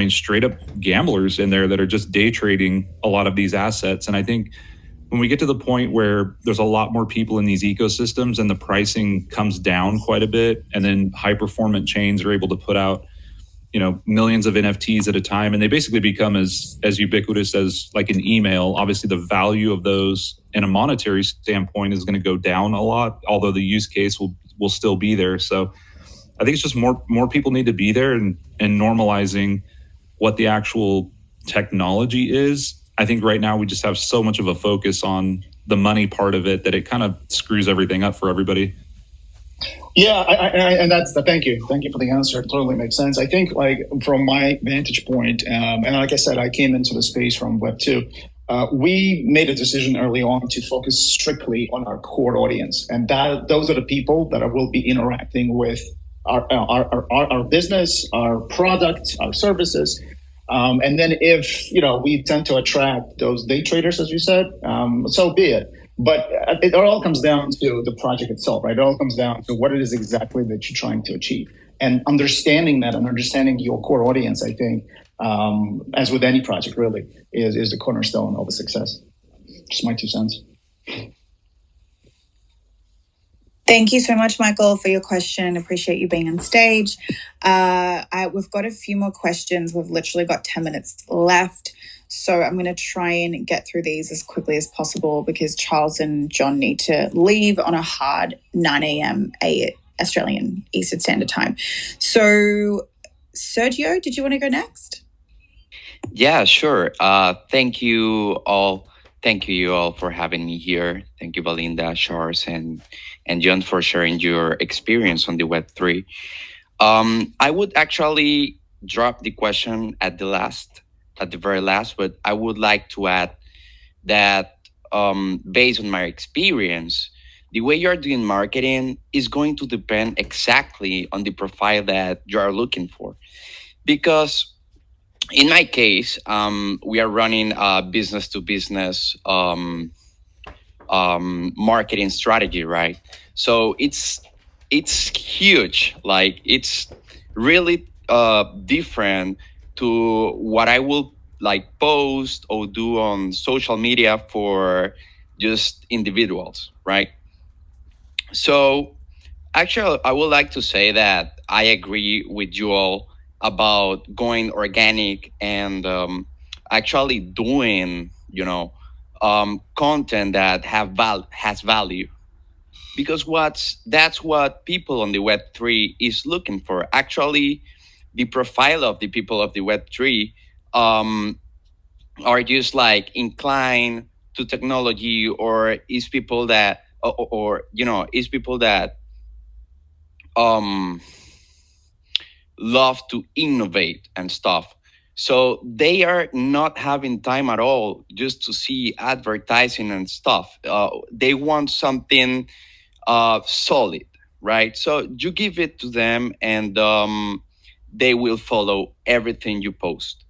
straight up gamblers in there that are just day trading a lot of these assets. And I think when we get to the point where there's a lot more people in these ecosystems and the pricing comes down quite a bit, and then high performant chains are able to put out, millions of NFTs at a time, and they basically become as ubiquitous as like an email. Obviously, the value of those in a monetary standpoint is going to go down a lot, although the use case will still be there. So I think it's just more people need to be there and normalizing what the actual technology is. I think right now we just have so much of a focus on the money part of it that it kind of screws everything up for everybody. Yeah, and that's the thank you for the answer. It totally makes sense. I think, like, from my vantage point, and like I said, I came into the space from Web2. We made a decision early on to focus strictly on our core audience, and those are the people that will be interacting with our business, our product, our services. And then if we tend to attract those day traders, as you said, so be it. But it all comes down to the project itself, right? It all comes down to what it is exactly that you're trying to achieve, and understanding that and understanding your core audience. I think, as with any project, really is the cornerstone of the success. Just my 2 cents. Thank you so much, Michael, for your question. Appreciate you being on stage. We've got a few more questions. We've literally got 10 minutes left. So I'm going to try and get through these as quickly as possible because Charles and John need to leave on a hard 9 a.m. Australian Eastern Standard Time. So Sergio, did you want to go next? Yeah, sure. Thank you all. Thank you all for having me here. Thank you, Belinda, Charles, and John for sharing your experience on the Web3. I would actually drop the question at the very last, but I would like to add that based on my experience, the way you're doing marketing is going to depend exactly on the profile that you are looking for. Because in my case, we are running a business to business marketing strategy, right? So it's huge. Like it's really different to what I will like post or do on social media for just individuals, right? So actually, I would like to say that I agree with you all about going organic and actually doing, content that has value. Because that's what people on the Web3 is looking for. Actually, the profile of the people of the Web3 um, are just like inclined to technology, or is people that, is people that um love to innovate and stuff. So they are not having time at all just to see advertising and stuff. They want something solid, right? So you give it to them, and they will follow everything you post.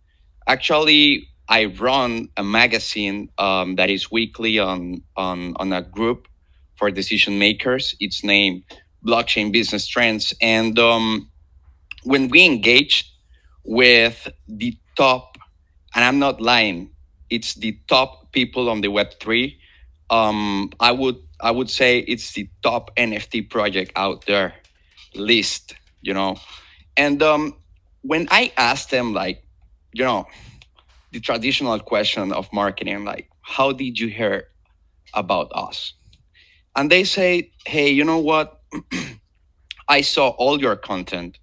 Actually, I run a magazine that is weekly on a group for decision makers. It's named Blockchain Business Trends, and when we engaged with the top, and I'm not lying, it's the top people on the Web3. I would say it's the top NFT project out there list, And when I asked them, like, you know, the traditional question of marketing, like, how did you hear about us? And they say, hey, you know what? I saw all your content.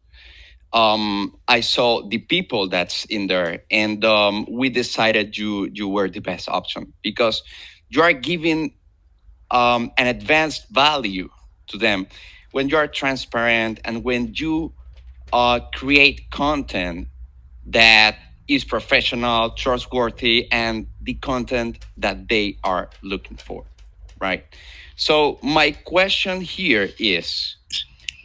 I saw the people that's in there, and we decided you were the best option because you are giving an advanced value to them when you are transparent and when you create content that is professional, trustworthy, and the content that they are looking for, right? So my question here is,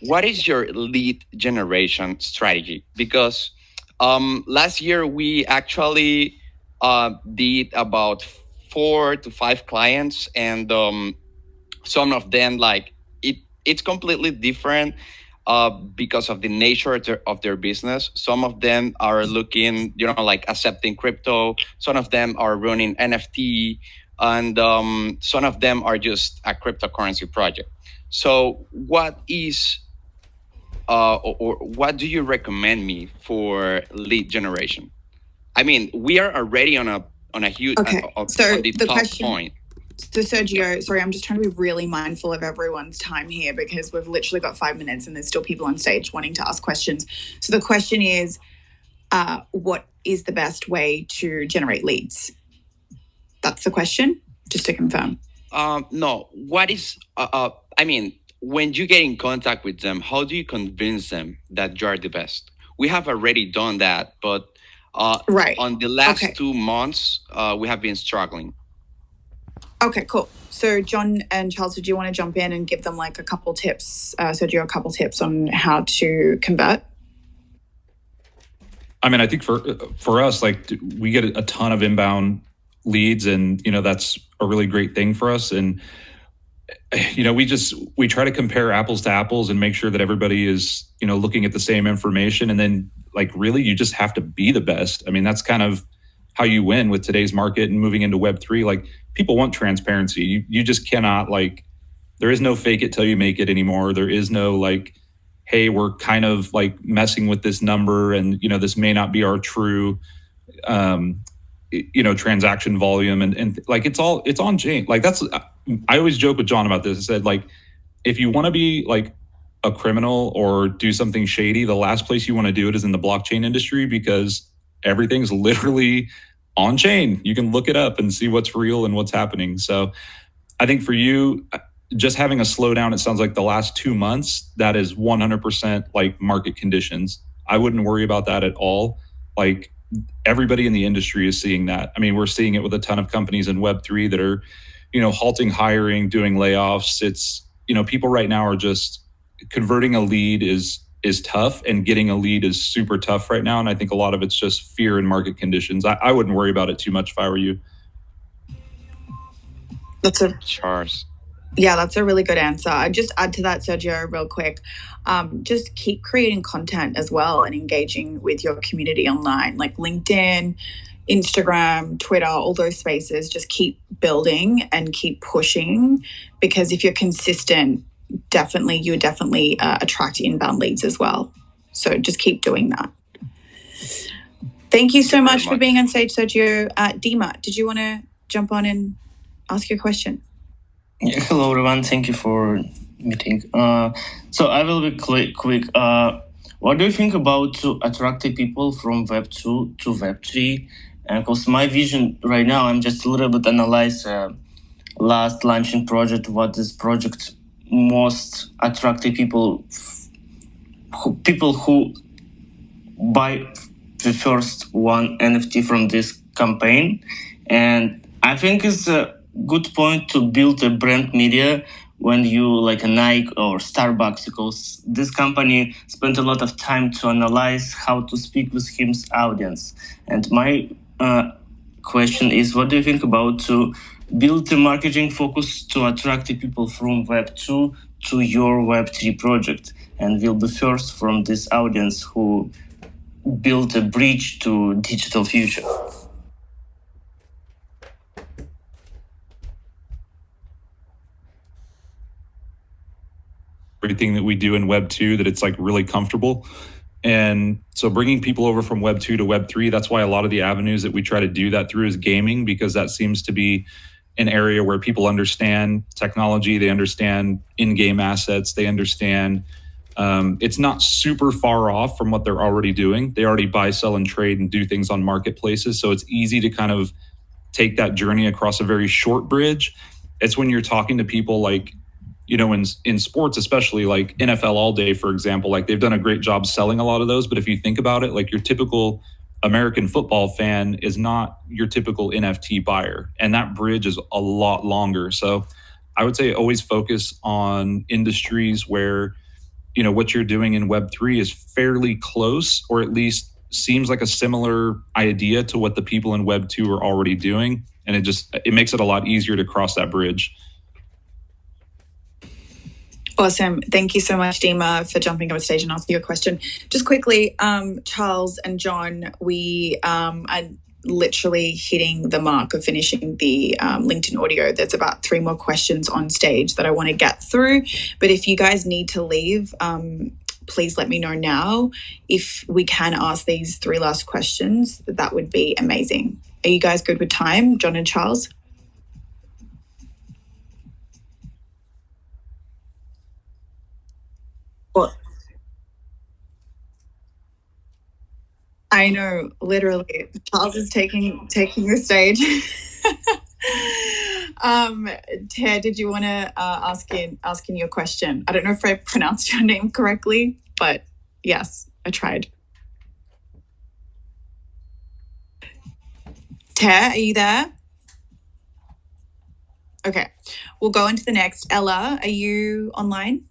what is your lead generation strategy? Because last year we actually did about 4 to 5 clients, and some of them, like, it's completely different because of the nature of their business. Some of them are looking, like accepting crypto. Some of them are running NFT, and some of them are just a cryptocurrency project. So what is or what do you recommend me for lead generation? I mean, we are already on a huge Okay, so on the the top question. point. So Sergio, sorry, I'm just trying to be really mindful of everyone's time here because we've literally got 5 minutes and there's still people on stage wanting to ask questions. So the question is, what is the best way to generate leads? That's the question, just to confirm. No, what is? I mean, when you get in contact with them, how do you convince them that you are the best? We have already done that, but Right. on the last Okay. 2 months, we have been struggling. Okay, cool. So John and Charles, do you want to jump in and give them like a couple tips, Sergio, a couple tips on how to convert? I mean, I think for us, like, we get a ton of inbound leads, and that's a really great thing for us. And we try to compare apples to apples and make sure that everybody is looking at the same information. And then, like, really, you just have to be the best. I mean, that's kind of how you win with today's market and moving into Web3. Like, people want transparency. You just cannot, like, there is no fake it till you make it anymore. There is no, like, hey, we're kind of like messing with this number, and this may not be our true transaction volume, and like, it's on chain. Like, that's, I always joke with John about this. I said, like, if you want to be like a criminal or do something shady, the last place you want to do it is in the blockchain industry, because everything's literally on chain. You can look it up and see what's real and what's happening. So I think for you, just having a slowdown, it sounds like the last 2 months, that is 100% like market conditions. I wouldn't worry about that at all. Like, everybody in the industry is seeing that. I mean, we're seeing it with a ton of companies in Web3 that are, halting hiring, doing layoffs. It's, people right now are just converting a lead is tough, and getting a lead is super tough right now. And I think a lot of it's just fear and market conditions. I wouldn't worry about it too much if I were you. That's Charles. Yeah, that's a really good answer. I'd just add to that, Sergio, real quick. Just keep creating content as well and engaging with your community online, like LinkedIn, Instagram, Twitter, all those spaces. Just keep building and keep pushing, because if you're consistent, you would definitely attract inbound leads as well. So just keep doing that. Thank you so much for being on stage, Sergio. Dima, did you want to jump on and ask your question? Yeah, hello everyone. Thank you for meeting. So I will be quick. What do you think about to attract people from Web 2 to Web 3? Because my vision right now, I'm just a little bit analyze last launching project. What this project most attractive people who buy the first one NFT from this campaign, and I think it's a good point to build a brand media when you like a Nike or Starbucks, because this company spent a lot of time to analyze how to speak with his audience. And my question is, what do you think about to build a marketing focus to attract people from Web 2 to your Web 3 project, and will be first from this audience who build a bridge to digital future? Everything that we do in Web 2, that it's like really comfortable. And so bringing people over from Web 2 to Web 3, that's why a lot of the avenues that we try to do that through is gaming, because that seems to be an area where people understand technology, they understand in-game assets, they understand it's not super far off from what they're already doing. They already buy, sell, and trade and do things on marketplaces. So it's easy to kind of take that journey across a very short bridge. It's when you're talking to people like, in sports, especially like NFL All Day, for example, like they've done a great job selling a lot of those. But if you think about it, like your typical American football fan is not your typical NFT buyer. And that bridge is a lot longer. So I would say always focus on industries where, what you're doing in Web3 is fairly close, or at least seems like a similar idea to what the people in Web2 are already doing. And it makes it a lot easier to cross that bridge. Awesome. Thank you so much, Dima, for jumping on stage and asking your question. Just quickly, Charles and John, we are literally hitting the mark of finishing the LinkedIn audio. There's about 3 more questions on stage that I want to get through. But if you guys need to leave, please let me know now. If we can ask these 3 last questions, that would be amazing. Are you guys good with time, John and Charles? Well, I know, literally. Charles is taking the stage. Ted, did you want to ask in your question? I don't know if I pronounced your name correctly, but yes, I tried. Ted, are you there? Okay, we'll go into the next. Ella, are you online?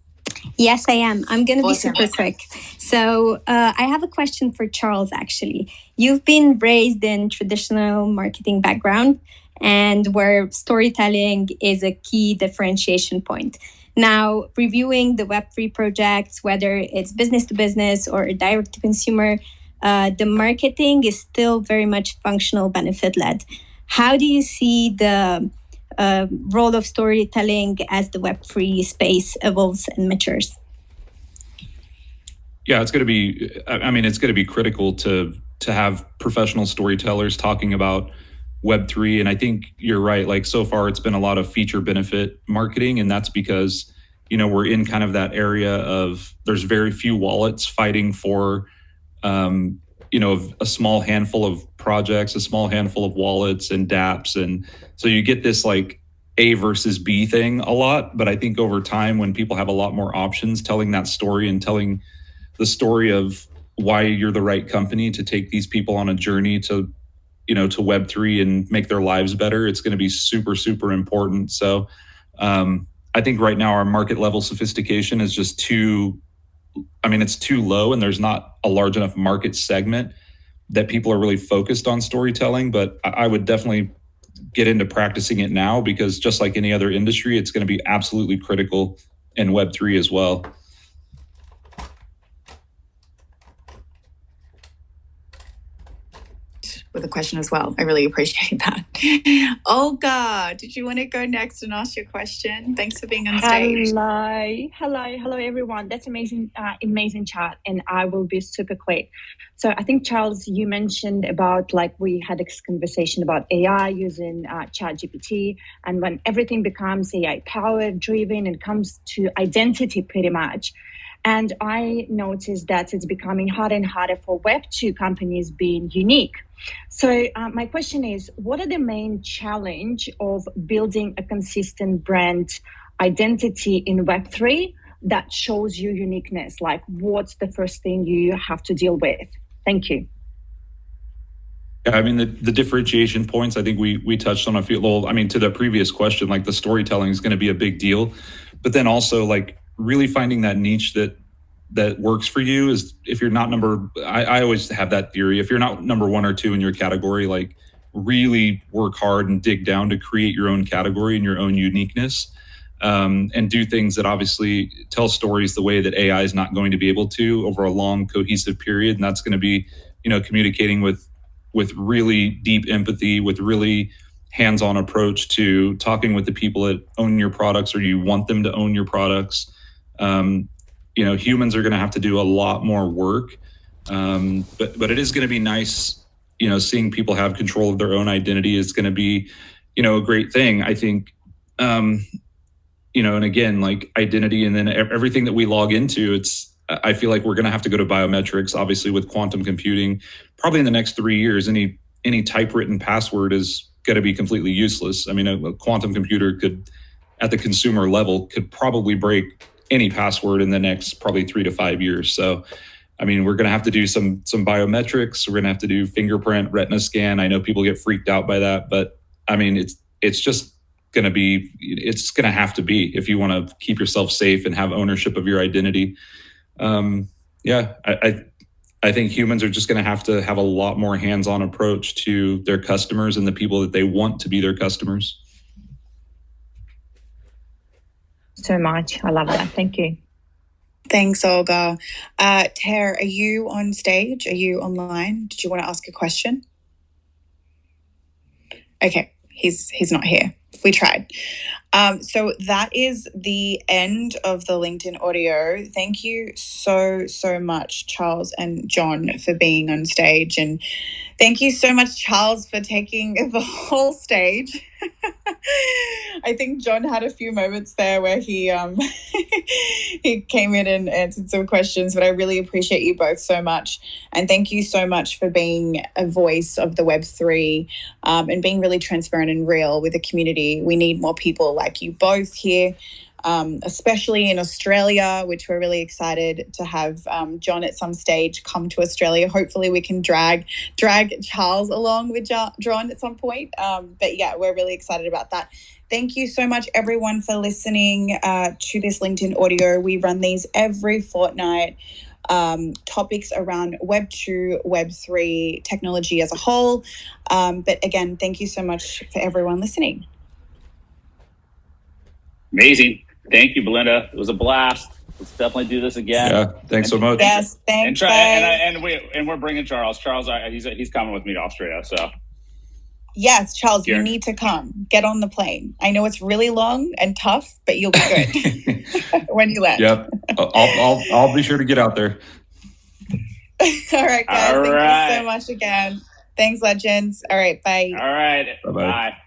Yes, I am. I'm going to be Awesome. super quick. So I have a question for Charles, actually. You've been raised in traditional marketing background, and where storytelling is a key differentiation point. Now, reviewing the Web3 projects, whether it's business to business or direct to consumer, the marketing is still very much functional benefit led. How do you see the role of storytelling as the Web3 space evolves and matures? Yeah, it's going to be critical to have professional storytellers talking about Web3. And I think you're right. Like, so far, it's been a lot of feature benefit marketing. And that's because we're in kind of that area of there's very few wallets fighting for, a small handful of projects, a small handful of wallets and dApps. And so you get this like A versus B thing a lot. But I think over time, when people have a lot more options, telling that story and telling the story of why you're the right company to take these people on a journey to Web3 and make their lives better, it's going to be super, super important. So I think right now our market level sophistication is just it's too low, and there's not a large enough market segment that people are really focused on storytelling. But I would definitely get into practicing it now, because just like any other industry, it's going to be absolutely critical in Web3 as well. With a question as well. I really appreciate that. Olga, did you want to go next and ask your question? Thanks for being on stage. Hello, everyone. That's amazing chat, and I will be super quick. So I think, Charles, you mentioned about we had this conversation about AI using ChatGPT, and when everything becomes AI powered driven, it comes to identity pretty much. And I noticed that it's becoming harder and harder for Web2 companies being unique. So my question is, what are the main challenge of building a consistent brand identity in Web3 that shows you uniqueness? Like, what's the first thing you have to deal with? Thank you. Yeah, I mean, the differentiation points, I think we touched on a few. To the previous question, like the storytelling is going to be a big deal. But then also like really finding that niche that works for you is, if you're not I always have that theory, if you're not number 1 or 2 in your category, like really work hard and dig down to create your own category and your own uniqueness, and do things that obviously tell stories the way that AI is not going to be able to over a long cohesive period. And that's going to be, communicating with really deep empathy, with really hands-on approach to talking with the people that own your products, or you want them to own your products. Humans are going to have to do a lot more work, but it is going to be nice, seeing people have control of their own identity is going to be, a great thing. I think, and again, like identity, and then everything that we log into, I feel like we're going to have to go to biometrics, obviously with quantum computing, probably in the next 3 years. Any typewritten password is going to be completely useless. I mean, a quantum computer could, at the consumer level, could probably break any password in the next probably 3 to 5 years. So, we're going to have to do some biometrics. We're going to have to do fingerprint, retina scan. I know people get freaked out by that, but it's just going to be, it's going to have to be, if you want to keep yourself safe and have ownership of your identity. I think humans are just going to have a lot more hands-on approach to their customers and the people that they want to be their customers. So much. I love that. Thank you. Thanks, Olga. Ter, are you on stage? Are you online? Did you want to ask a question? Okay, he's not here. We tried. So that is the end of the LinkedIn audio. Thank you so much, Charles and John, for being on stage. And thank you so much, Charles, for taking the whole stage. I think John had a few moments there where he he came in and answered some questions, but I really appreciate you both so much. And thank you so much for being a voice of the Web3 and being really transparent and real with the community. We need more people like you both here, especially in Australia, which we're really excited to have John at some stage come to Australia. Hopefully we can drag Charles along with John at some point. But yeah, we're really excited about that. Thank you so much, everyone, for listening to this LinkedIn audio. We run these every fortnight. Topics around Web2, Web3, technology as a whole. But again, thank you so much for everyone listening. Amazing. Thank you, Belinda. It was a blast. Let's definitely do this again. Yeah, thanks so much. Yes, thanks. And we're bringing Charles. Charles, he's coming with me to Australia. So yes, Charles, you need to come. Get on the plane. I know it's really long and tough, but you'll be good when you land. Yep, I'll be sure to get out there. All right, guys. Thank you so much again. Thanks, legends. All right, bye. All right, Bye-bye. Bye.